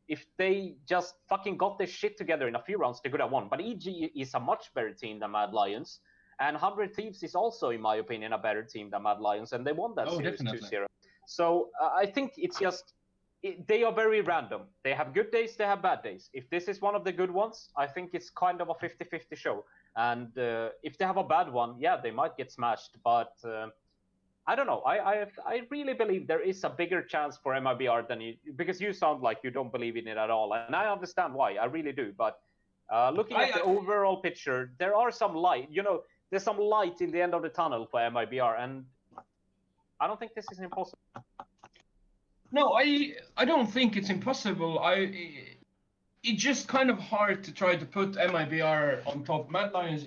If they just fucking got their shit together in a few rounds, they could have won. But EG is a much better team than Mad Lions. And 100 Thieves is also, in my opinion, a better team than Mad Lions. And they won that series 2-0. So I think it's just, they are very random. They have good days, they have bad days. If this is one of the good ones, I think it's kind of a 50-50 show. And if they have a bad one, yeah, they might get smashed. But I don't know. I really believe there is a bigger chance for MIBR than you, because you sound like you don't believe in it at all, and I understand why. I really do. But looking at the overall picture, there are some light. There's some light in the end of the tunnel for MIBR, and I don't think this is impossible. No, I don't think it's impossible. It's just kind of hard to try to put MIBR on top. Mad Lions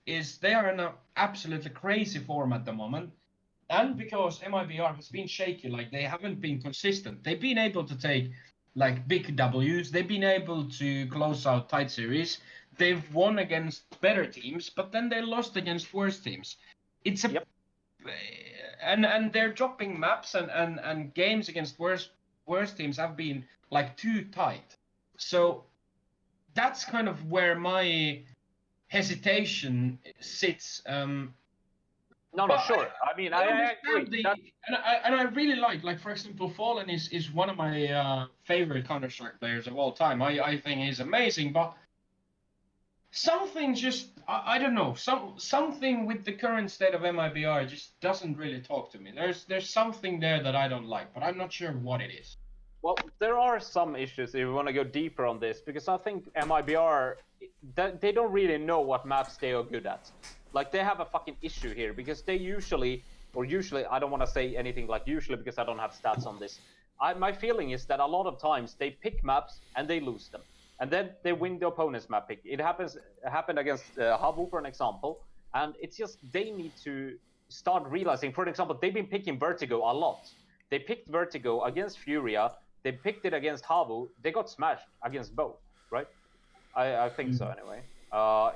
is they are in an absolutely crazy form at the moment, and because MIBR has been shaky, like they haven't been consistent. They've been able to take like big W's. They've been able to close out tight series. They've won against better teams, but then they lost against worse teams. It's a and they're dropping maps and games against worse teams have been like too tight. So that's kind of where my hesitation sits. No, sure. I mean, I agree. And I really like for example, Fallen is one of my favorite Counter-Strike players of all time. I think he's amazing, but something just I don't know, something with the current state of MIBR just doesn't really talk to me. There's something there that I don't like, but I'm not sure what it is. Well, there are some issues if you want to go deeper on this, because I think MIBR, they don't really know what maps they are good at. Like, they have a fucking issue here, because they usually, I don't want to say anything like usually because I don't have stats on this. My feeling is that a lot of times they pick maps and they lose them. And then they win the opponent's map pick. It happened against Habu, for an example, and it's just they need to start realizing, for example, they've been picking Vertigo a lot. They picked Vertigo against Furia, they picked it against Havu, they got smashed against both, right? I think so anyway.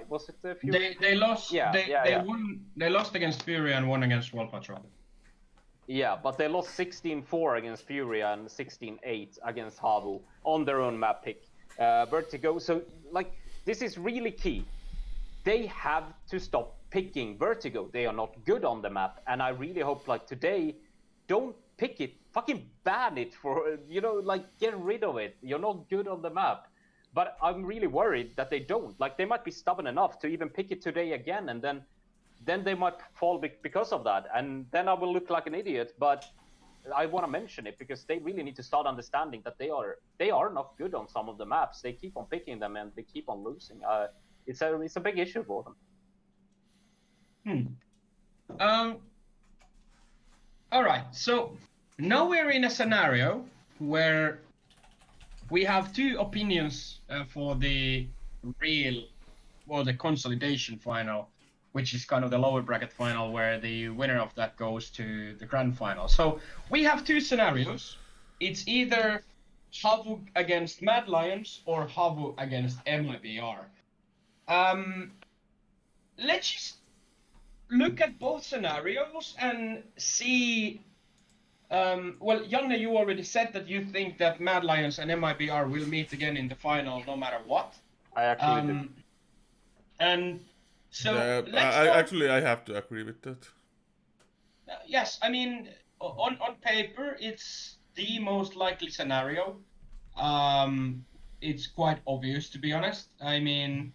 Was it the Furia? They lost. Yeah, won. They lost against Furia and won against World Patrol. Yeah, but they lost 16-4 against Furia and 16-8 against Havu on their own map pick. Vertigo. So, like, this is really key. They have to stop picking Vertigo. They are not good on the map, and I really hope, like, today, don't pick it. Fucking ban it for, like, get rid of it. You're not good on the map. But I'm really worried that they don't. Like, they might be stubborn enough to even pick it today again, and then they might fall because of that, and then I will look like an idiot. But I want to mention it because they really need to start understanding that they are not good on some of the maps. They keep on picking them and they keep on losing. It's a big issue for them. All right. So now we're in a scenario where we have two opinions for the consolidation final, which is kind of the lower bracket final, where the winner of that goes to the grand final. So we have two scenarios. It's either Havu against Mad Lions or Havu against MIBR. Let's just look at both scenarios and see. Well, Janne, you already said that you think that Mad Lions and MIBR will meet again in the final no matter what. I actually do. And so I have to agree with that. Yes, I mean, on paper, it's the most likely scenario. It's quite obvious, to be honest. I mean,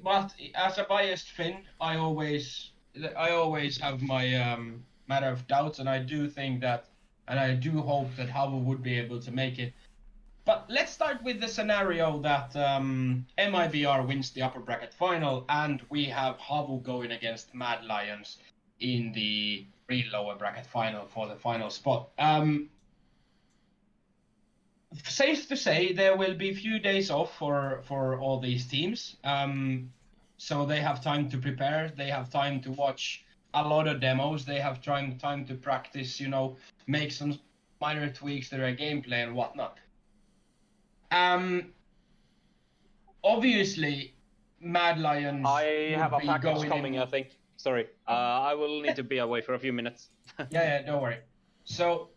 but as a biased Finn, I always have my matter of doubts, and I do think that, and I do hope that Havu would be able to make it. But let's start with the scenario that MIBR wins the upper bracket final, and we have Havu going against Mad Lions in the real lower bracket final for the final spot. Safe to say, there will be a few days off for all these teams. So they have time to prepare. They have time to watch a lot of demos. They have time to practice, make some minor tweaks to their gameplay and whatnot. Obviously, Mad Lions. I have a package coming, I think. Sorry, I will need to be away for a few minutes. yeah, don't worry. So,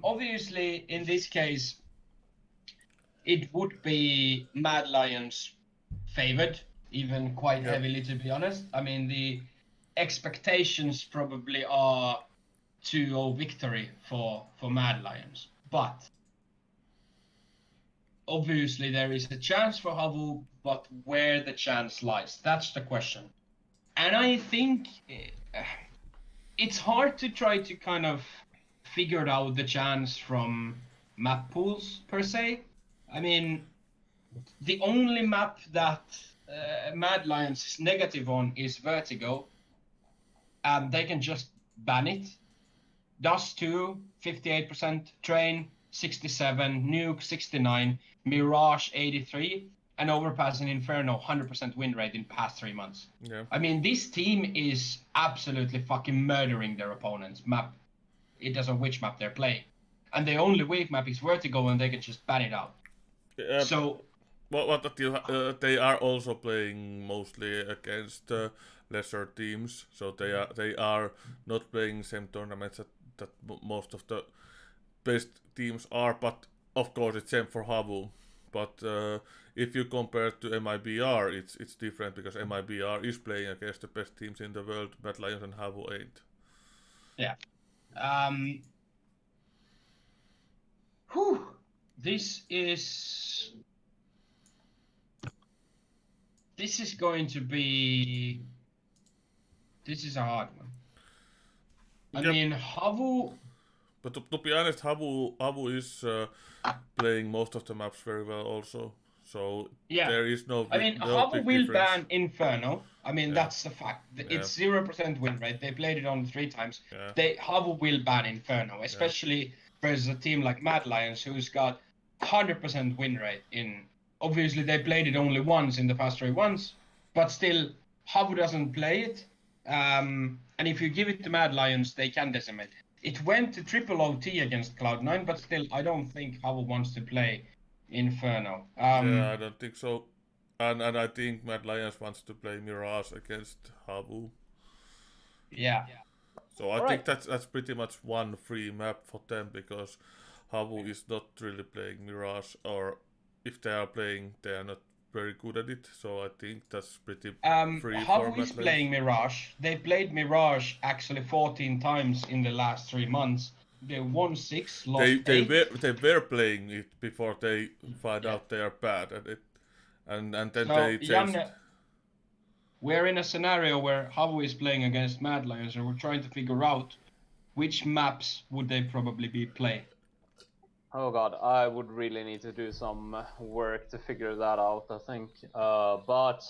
obviously, in this case, it would be Mad Lions favored, even quite heavily, to be honest. I mean, the expectations probably are 2-0 victory for Mad Lions, but obviously there is a chance for Havu, but where the chance lies, that's the question. And I think it's hard to try to kind of figure out the chance from map pools per se. I mean, the only map that Mad Lions is negative on is Vertigo, and they can just ban it. Dust 2, 58%, Train 67, Nuke 69, Mirage 83, and Overpass and Inferno 100% win rate in past 3 months. Yeah. I mean, this team is absolutely fucking murdering their opponents. Map, it doesn't which map they're playing, and the only weak map is Vertigo, and they can just ban it out. So They are also playing mostly against lesser teams, so they are not playing same tournaments that most of the best teams are. But of course, it's same for Havu. But if you compare to MIBR, it's different because MIBR is playing against the best teams in the world. Mad Lions and Havu ain't. yeah. This is going to be. This is a hard one. I Yep. mean, Havu. But to be honest, Havu is playing most of the maps very well also. So Yeah. there is no I big, mean, no Havu big will difference. ban Inferno. I mean, Yeah. that's the fact. It's 0% win rate. They played it on 3 times. Yeah. Havu will ban Inferno, especially versus a team like Mad Lions, who's got 100% win rate in. Obviously, they played it only once in the past 3 ones, but still, Havu doesn't play it. And if you give it to Mad Lions, they can decimate. It went to triple OT against Cloud9, but still, I don't think Havu wants to play Inferno. Yeah, I don't think so. And I think Mad Lions wants to play Mirage against Havu. Yeah. So I think that's pretty much one free map for them because Havu is not really playing Mirage, or if they are playing, they are not very good at it. So I think that's pretty free for Havu Mad is Lions. playing Mirage. They played Mirage actually 14 times in the last 3 months. They won 6, lost 8. They were playing it before they find out they are bad at it, and then So, they changed. Janne, we're in a scenario where Havu is playing against Mad Lions, and we're trying to figure out which maps would they probably be playing. Oh god, I would really need to do some work to figure that out, I think. But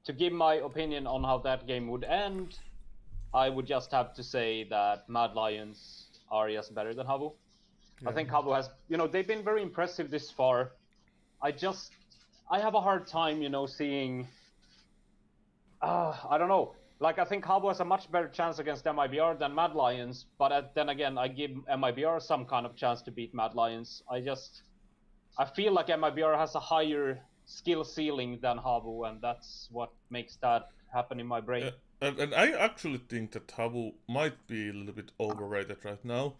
to give my opinion on how that game would end, I would just have to say that Mad Lions are just better than Havu. I think Havu has, they've been very impressive this far. I have a hard time, seeing, I don't know. Like, I think Havu has a much better chance against MIBR than Mad Lions, but then again, I give MIBR some kind of chance to beat Mad Lions. I feel like MIBR has a higher skill ceiling than Havu, and that's what makes that happen in my brain. And I actually think that Havu might be a little bit overrated right now.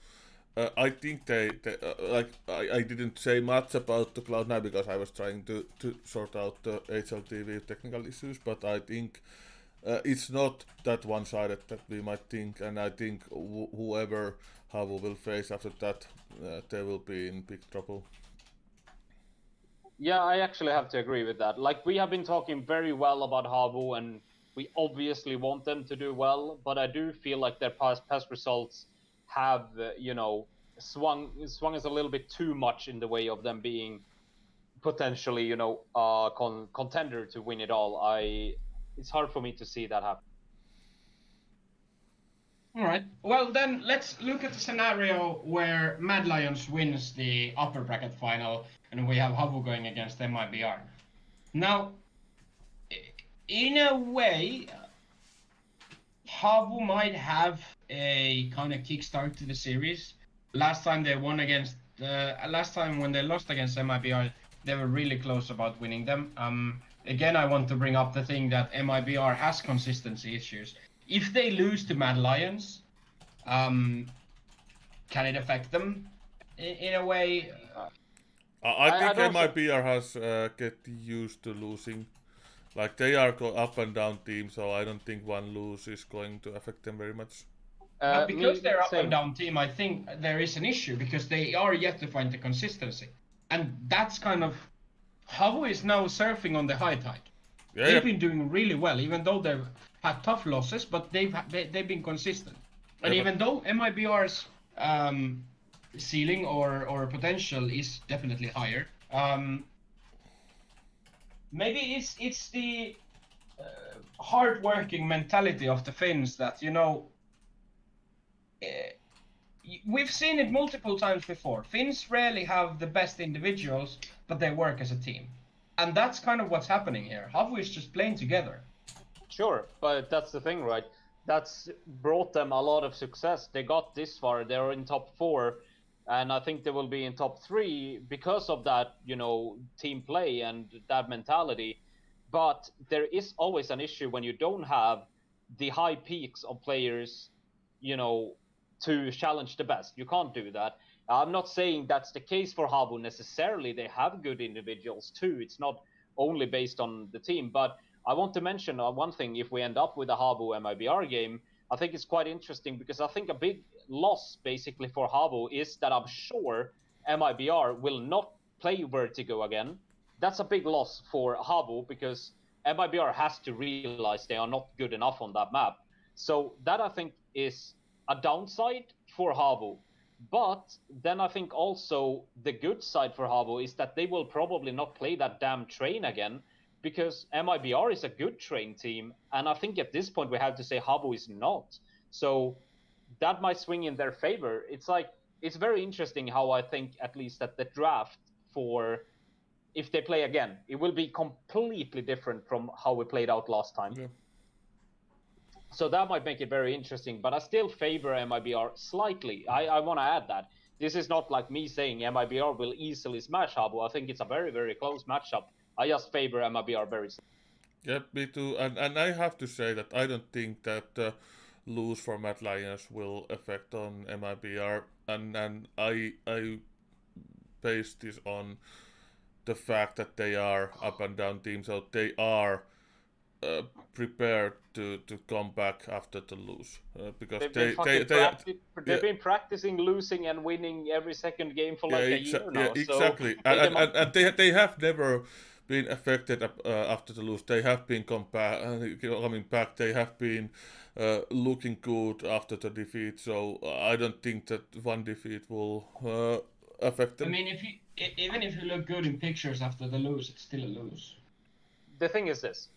I think they I didn't say much about the Cloud9 because I was trying to sort out the HLTV technical issues, but I think it's not that one-sided that we might think, and I think whoever Havu will face after that, they will be in big trouble. Yeah, I actually have to agree with that. Like, we have been talking very well about Havu, and we obviously want them to do well, but I do feel like their past results have, swung us a little bit too much in the way of them being potentially, a contender to win it all. It's hard for me to see that happen. All right. Well, then let's look at the scenario where Mad Lions wins the upper bracket final, and we have Havu going against MIBR. Now, in a way, Havu might have a kind of kickstart to the series. Last time they won against, last time when they lost against MIBR, they were really close about winning them. Again, I want to bring up the thing that MIBR has consistency issues. If they lose to Mad Lions, can it affect them in a way? I think don't MIBR has get used to losing. Like, they are up and down team, so I don't think one lose is going to affect them very much. But because they're up and down team, I think there is an issue because they are yet to find the consistency, and that's kind of Havu is now surfing on the high tide. They've been doing really well, even though they've had tough losses, but they've been consistent. And Yeah, even though MIBR's ceiling or potential is definitely higher, maybe it's the hardworking mentality of the Finns that we've seen it multiple times before. Finns rarely have the best individuals, but they work as a team, and that's kind of what's happening here. Havu is just playing together. Sure, but that's the thing, right? That's brought them a lot of success. They got this far. They're in top 4, and I think they will be in top 3 because of that, team play and that mentality. But there is always an issue when you don't have the high peaks of players, to challenge the best. You can't do that. I'm not saying that's the case for Habu necessarily. They have good individuals too. It's not only based on the team, but I want to mention one thing. If we end up with a Habu MIBR game, I think it's quite interesting because I think a big loss basically for Habu is that I'm sure MIBR will not play Vertigo again. That's a big loss for Habu because MIBR has to realize they are not good enough on that map. So that I think is a downside for Habu. But then I think also the good side for Habu is that they will probably not play that damn train again because MIBR is a good train team, and I think at this point we have to say Habu is not. So that might swing in their favor. It's very interesting how I think at least that the draft for if they play again, it will be completely different from how we played out last time. yeah. So that might make it very interesting, but I still favor MIBR slightly. I want to add that. This is not like me saying MIBR will easily smash Habu. I think it's a very, very close matchup. I just favor MIBR very slightly. Yeah, me too. And I have to say that I don't think that lose for Mad Lions will affect on MIBR. And I base this on the fact that they are up and down teams, so they are uh, prepared to come back after the lose because They've been practicing losing and winning every second game for like a year now. exactly. So And they have never been affected after the lose. They have been coming back. They have been looking good after the defeat. So I don't think that one defeat will affect them. I mean, even if you look good in pictures after the lose, it's still a lose. the thing is this.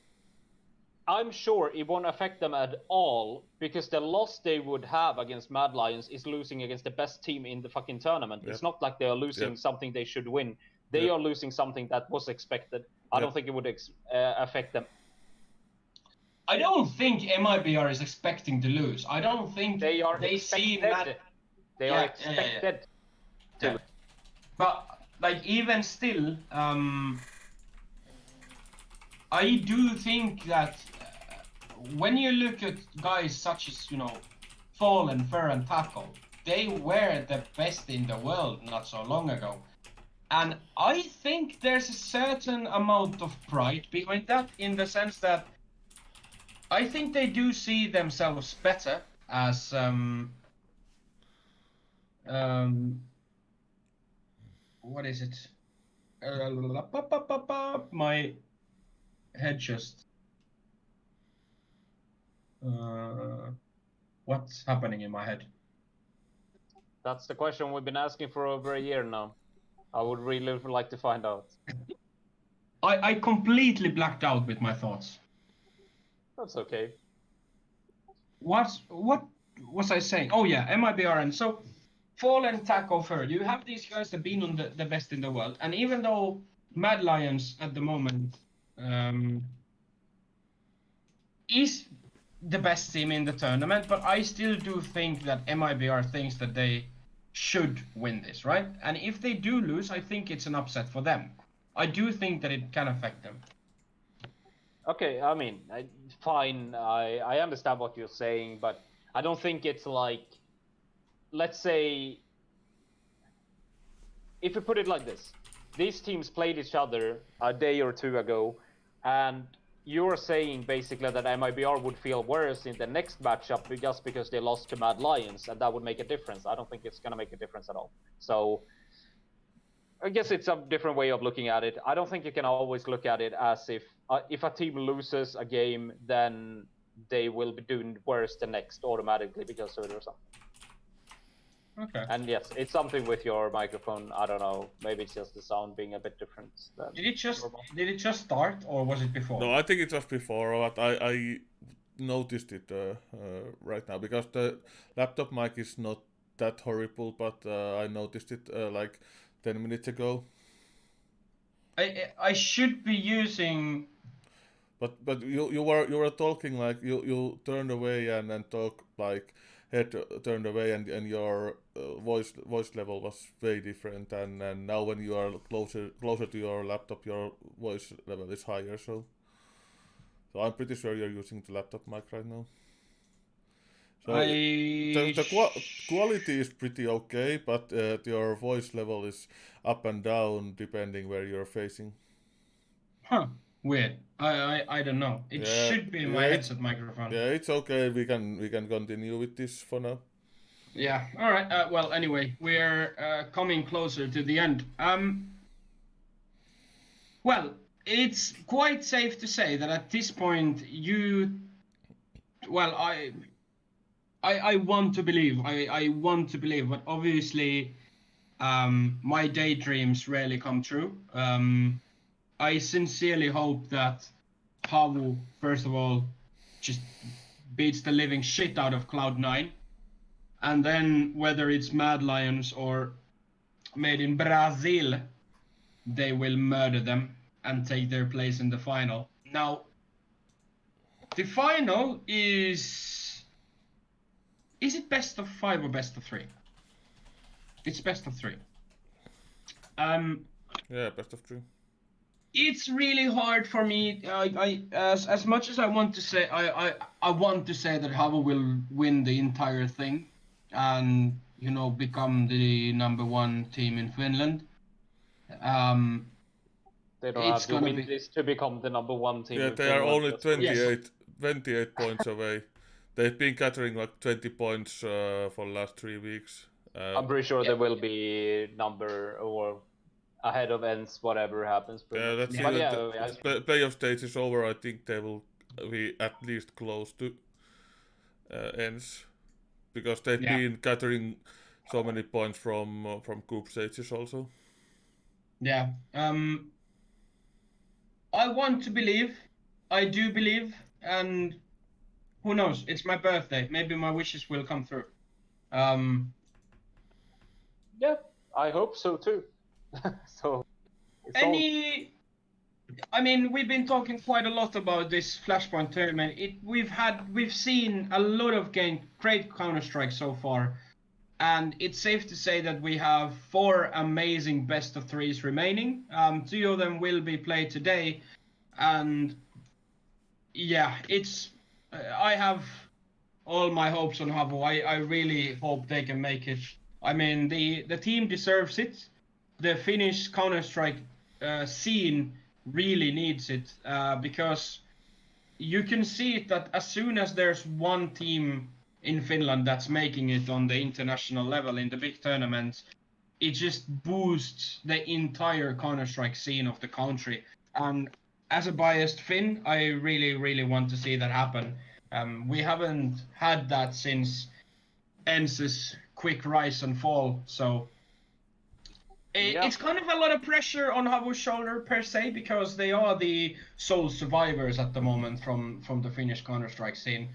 I'm sure it won't affect them at all because the loss they would have against Mad Lions is losing against the best team in the fucking tournament. Yep. It's not like they are losing Yep. something they should win. They Yep. are losing something that was expected. I Yep. don't think it would affect them. I don't think MIBR is expecting to lose. I don't think They are see expected. Mad. They are expected. Yeah. But like even still, I do think that when you look at guys such as Fallen, Fur, and Taco, they were the best in the world not so long ago, and I think there's a certain amount of pride behind that, in the sense that I think they do see themselves better as what is it? My head just what's happening in my head? That's the question we've been asking for over a year now. I would really like to find out. I completely blacked out with my thoughts. That's okay. What was I saying? Oh yeah, MIBRN. So Fallen, Taco, Fur. You have these guys that have been on the best in the world, and even though Mad Lions at the moment is the best team in the tournament, but I still do think that MIBR thinks that they should win this, right? And if they do lose, I think it's an upset for them. I do think that it can affect them. Okay, I mean, fine. I understand what you're saying, but I don't think it's like, let's say, if you put it like this, these teams played each other a day or two ago, and you're saying basically that MIBR would feel worse in the next matchup just because they lost to Mad Lions, and that would make a difference. I don't think it's going to make a difference at all. So I guess it's a different way of looking at it. I don't think you can always look at it as if a team loses a game, then they will be doing worse the next automatically because of it or something. Okay. And yes, it's something with your microphone. I don't know. Maybe it's just the sound being a bit different than Did normal. it just start, or was it before? No, I think it was before, but I noticed it right now because the laptop mic is not that horrible, but I noticed it like 10 minutes ago. I should be using. But you were talking like you turned away and then talk like head turned away and your voice level was way different and now when you are closer to your laptop your voice level is higher so I'm pretty sure you're using the laptop mic right now. So the quality is pretty okay, but your voice level is up and down depending where you're facing. Huh. Weird. I don't know. It Yeah, should be my yeah, headset microphone. yeah, it's okay. We can continue with this for now. Yeah. All right. Well, anyway, we're coming closer to the end. Well, it's quite safe to say that at this point, well, I want to believe. I want to believe, but obviously, my daydreams rarely come true. I sincerely hope that Havu, first of all, just beats the living shit out of Cloud9. And then whether it's Mad Lions or made in Brazil, they will murder them and take their place in the final. Now, the final is it best of 5 or best of 3? It's best of 3. Yeah, best of three. It's really hard for me. As much as I want to say, I want to say that Havo will win the entire thing, and become the #1 team in Finland. They don't It's have to gonna win be. this to become the #1 team Yeah, in they are Finland. only That's for sure. 28 points away. They've been gathering like 20 points for the last 3 weeks. I'm pretty sure they will be number or ahead of ends, whatever happens. Pretty Yeah, much. let's see But when yeah, the playoff stage is over. I think they will be at least close to ends because they've Yeah. been gathering so many points from group stages also. Yeah. I want to believe. I do believe, and who knows? It's my birthday. Maybe my wishes will come through. Um, yeah, I hope so too. So it's all I mean, we've been talking quite a lot about this Flashpoint tournament. We've seen a lot of great Counter-Strike so far, and it's safe to say that we have 4 amazing best of 3s remaining. 2 of them will be played today, and yeah, I have all my hopes on Habbo. I really hope they can make it. I mean, the team deserves it. The Finnish Counter-Strike scene really needs it, because you can see it that as soon as there's one team in Finland that's making it on the international level in the big tournaments, it just boosts the entire Counter-Strike scene of the country. And as a biased Finn, I really, really want to see that happen. We haven't had that since Ens's quick rise and fall, so Yeah. it's kind of a lot of pressure on Havu's shoulder per se, because they are the sole survivors at the moment from the Finnish Counter-Strike scene,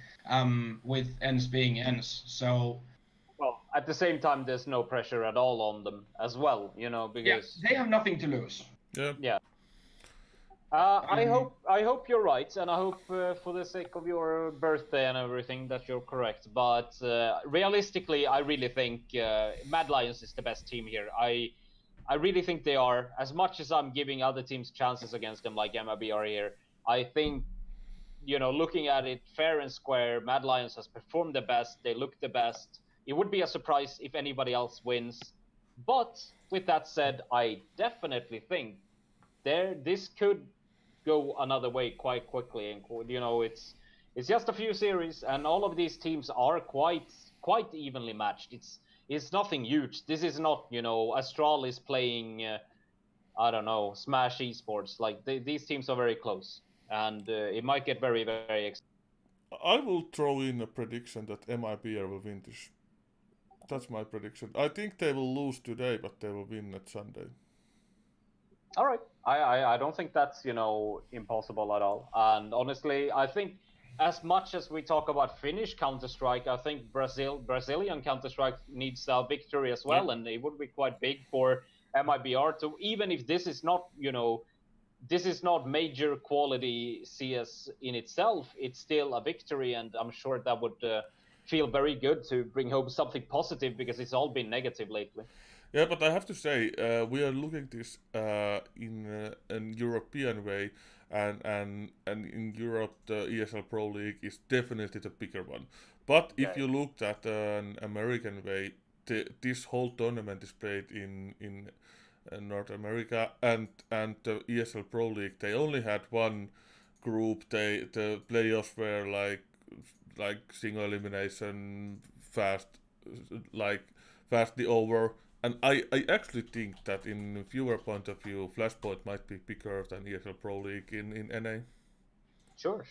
with Ens being Ens. So well, at the same time, there's no pressure at all on them as well, yeah, because they have nothing to lose. Yeah. I hope you're right, and I hope for the sake of your birthday and everything that you're correct. But realistically, I really think Mad Lions is the best team here. I really think they are. As much as I'm giving other teams chances against them, like MIB here, I think looking at it fair and square, Mad Lions has performed the best. They look the best. It would be a surprise if anybody else wins. But with that said, I definitely think this could go another way quite quickly, and it's just a few series, and all of these teams are quite evenly matched. It's nothing huge. This is not Astralis playing I don't know, Smash Esports. Like these teams are very close, and it might get very very exciting. I will throw in a prediction that MIBR will win this. That's my prediction. I think they will lose today, but they will win at Sunday. All right, I don't think that's impossible at all. And honestly, I think as much as we talk about Finnish Counter-Strike, I think Brazilian Counter-Strike needs a victory as well, and it would be quite big for MIBR to, even if this is not this is not major quality CS in itself, it's still a victory, and I'm sure that would feel very good to bring home something positive because it's all been negative lately. Yeah, but I have to say, we are looking this in an European way, and in Europe, the ESL Pro League is definitely the bigger one. But if you looked at an American way, this whole tournament is played in North America, and the ESL Pro League, they only had one group. The playoffs were like single elimination, fast, like fastly over. And I actually think that in viewer point of view, Flashpoint might be bigger than ESL Pro League in NA. Sure.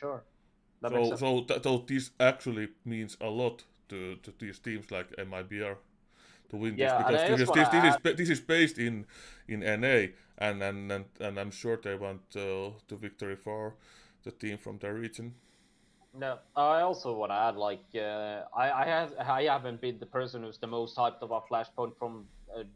That makes sense. So this actually means a lot to these teams like MIBR to win Yeah, and I this just because wanna this is based in NA, and I'm sure they want the victory for the team from their region. No, I also want to add, I haven't been the person who's the most hyped about Flashpoint from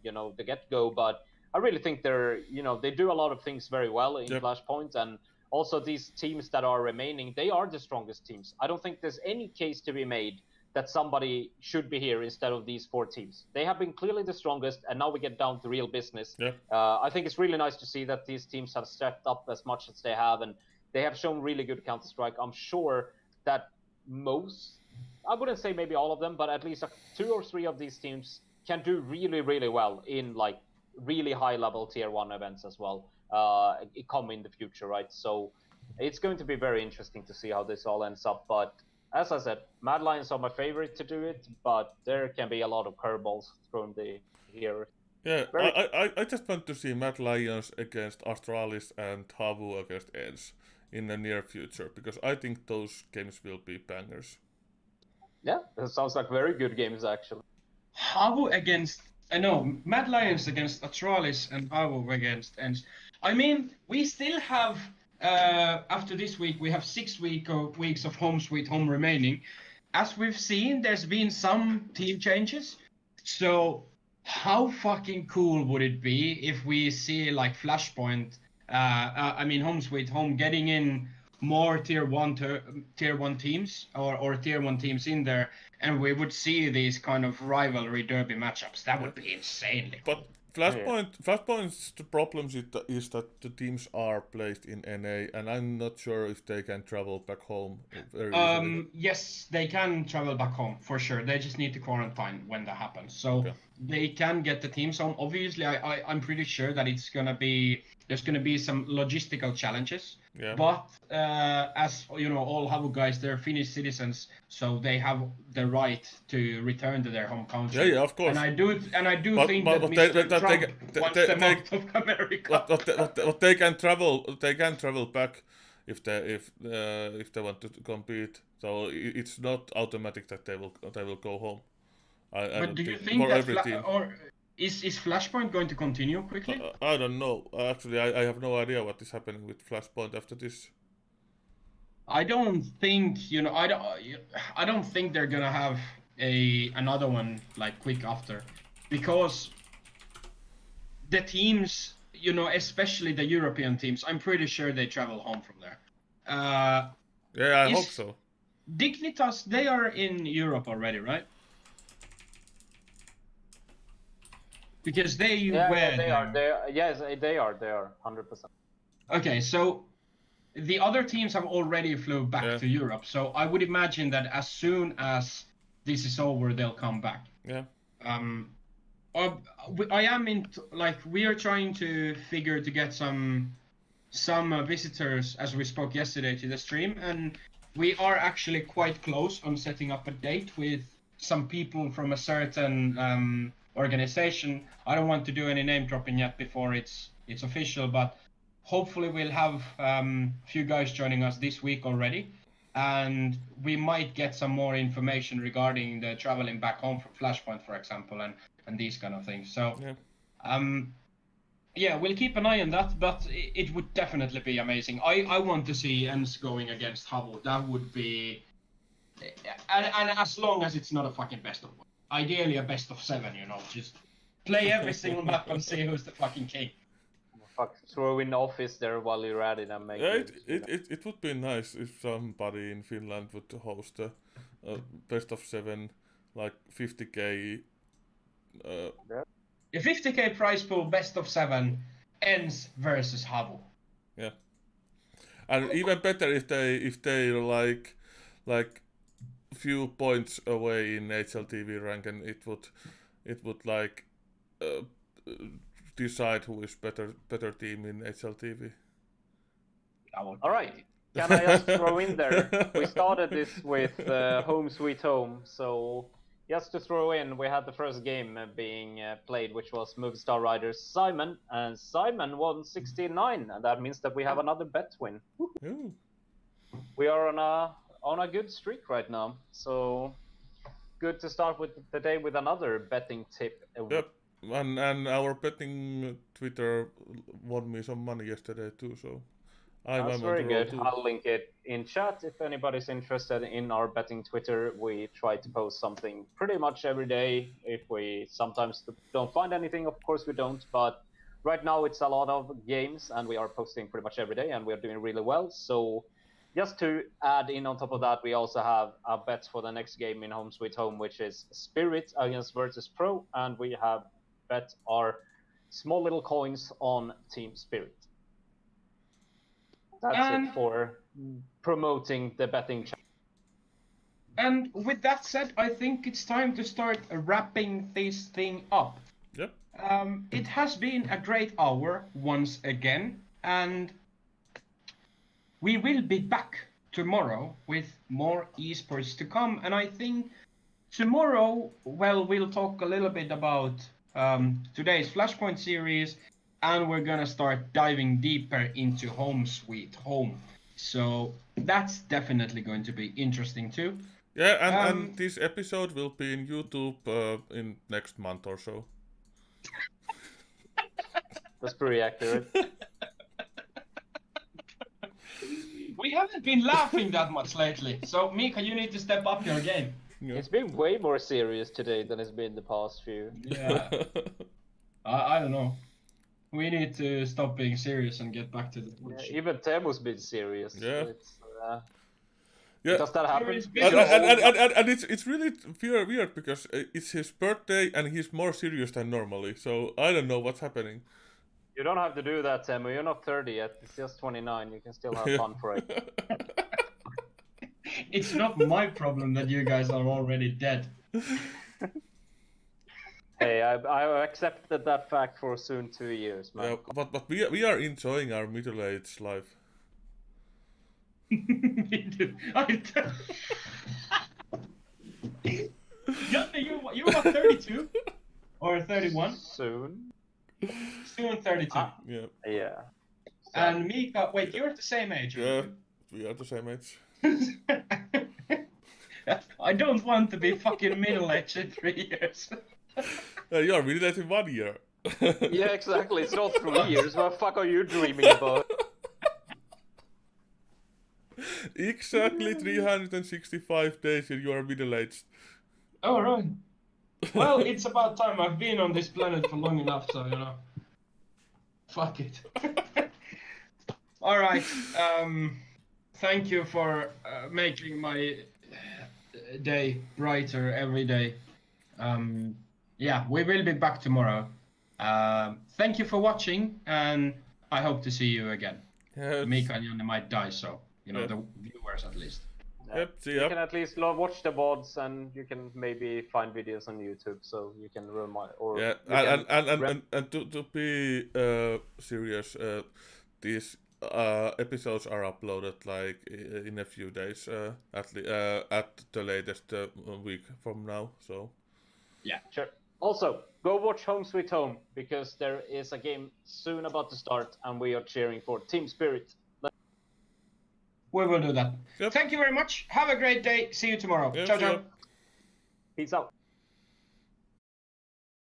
the get go, but I really think they do a lot of things very well in Yep. Flashpoint, and also these teams that are remaining, they are the strongest teams. I don't think there's any case to be made that somebody should be here instead of these 4 teams. They have been clearly the strongest, and now we get down to real business. Yeah. I think it's really nice to see that these teams have stepped up as much as they have, and they have shown really good Counter-Strike. I'm sure that I wouldn't say maybe all of them, but at least 2 or 3 of these teams can do really, really well in like really high level tier 1 events as well. Come in the future, right? So it's going to be very interesting to see how this all ends up. But as I said, Mad Lions are my favorite to do it, but there can be a lot of curveballs thrown here. Yeah, I just want to see Mad Lions against Astralis and Havu against Eds in the near future, because I think those games will be bangers. Yeah, that sounds like very good games actually. Havu against Mad Lions against Astralis and Havu against Ents. I mean, we still have after this week we have 6 weeks of home sweet home remaining. As we've seen, there's been some team changes. So how fucking cool would it be if we see like Flashpoint, home sweet home, getting in more tier one teams or tier 1 teams in there, and we would see these kind of rivalry derby matchups. That would be insanely cool. But Flashpoint's the problem is that the teams are placed in NA, and I'm not sure if they can travel back home very easily. Yes, they can travel back home for sure. They just need to quarantine when that happens. So they can get the teams home. Obviously, I'm pretty sure that there's gonna be some logistical challenges. Yeah. But as you know, all Havu guys, they're Finnish citizens, so they have the right to return to their home country. Yeah, of course. And I do think but that they- Mr. they- Trump they- wants they- them they- out of America. But they can travel. They can travel back if they want to compete. So it's not automatic that they will go home. I But don't do you think think for that every team. is Flashpoint going to continue quickly? I don't know. Actually, I have no idea what is happening with Flashpoint after this. I don't think I don't think they're gonna have another one like quick after, because the teams, especially the European teams, I'm pretty sure they travel home from there. Yeah, I hope so. Dignitas, they are in Europe already, right? Because they Yeah, were they are. there. Yes, they are. They are 100%. Okay, so the other teams have already flew back to Europe, so I would imagine that as soon as this is over, they'll come back. Yeah. I am in we are trying to figure to get some visitors, as we spoke yesterday, to the stream, and we are actually quite close on setting up a date with some people from a certain organization. I don't want to do any name dropping yet before it's official, but hopefully we'll have few guys joining us this week already. and we might get some more information regarding the traveling back home from Flashpoint, for example, and these kind of things. So, yeah, we'll keep an eye on that, but it would definitely be amazing. I want to see ENS going against Havo. That would be, and as long as it's not a fucking best of one. Ideally a best of 7, just play every single map and see who's the fucking king. Fuck, throw in Office there while you're at it and make it would be nice if somebody in Finland would host a best of 7, like 50k. A 50k prize pool, best of 7, ENS versus Havo. Yeah, and even better if they like few points away in HLTV rank, and it would like decide who is better team in HLTV. All right. Can I just throw in there? We started this with Home Sweet Home, so just to throw in, we had the first game being played, which was Movistar Riders Simon, and Simon won 69, and that means that we have another bet win. Ooh. We are on a good streak right now, so good to start with the day with another betting tip. Yep, and our betting Twitter won me some money yesterday too, so that's very good. I'll link it in chat if anybody's interested in our betting Twitter. We try to post something pretty much every day. If we sometimes don't find anything, of course we don't, but right now it's a lot of games and we are posting pretty much every day and we are doing really well. So just to add in on top of that, we also have a bet for the next game in Home Sweet Home, which is Spirit against Virtus Pro, and we have bet our small little coins on Team Spirit. That's it for promoting the betting channel. And with that said, I think it's time to start wrapping this thing up. Yep. It has been a great hour once again, and we will be back tomorrow with more esports to come. And I think tomorrow, well, we'll talk a little bit about today's Flashpoint series, and we're gonna start diving deeper into Home Sweet Home. So that's definitely going to be interesting too. Yeah, and this episode will be in YouTube in next month or so. That's pretty accurate. We haven't been laughing that much lately, so Mika, you need to step up your game. Yeah. It's been way more serious today than it's been the past few. Yeah. I don't know. We need to stop being serious and get back to the bullshit. Yeah, even Temu's been serious. Yeah. Yeah. Does that happen? And it's really weird because it's his birthday and he's more serious than normally. So I don't know what's happening. You don't have to do that, Temu. You're not 30 yet. It's just 29. You can still have fun for it. It's not my problem that you guys are already dead. Hey, I accepted that fact for soon 2 years, man. Yeah, but we are enjoying our middle-aged life. Me too. You are 32 or 31? Soon 32. Yeah. Yeah. And Mika, wait, you're the same age. Yeah, we are the same age. I don't want to be fucking middle-aged in 3 years. You are middle-aged in 1 year. Yeah, exactly. It's not 3 years. What the fuck are you dreaming about? Exactly 365 days and you are middle-aged. Oh, right. Well, it's about time. I've been on this planet for long enough, so, fuck it. All right. Thank you for making my day brighter every day. Yeah, we will be back tomorrow. Thank you for watching, and I hope to see you again. Yes. Mika and Janne might die, so, the viewers at least. Yep, see You ya. can at least watch the VODs, and you can maybe find videos on YouTube, so you can remind. Or Yeah, and to be serious, these episodes are uploaded like in a few days, at the latest week from now. So Yeah. Sure. Also, go watch Home Sweet Home, because there is a game soon about to start, and we are cheering for Team Spirit. We will do that. Yep. Thank you very much. Have a great day. See you tomorrow. Yep, Ciao, see ya. ciao. Peace out.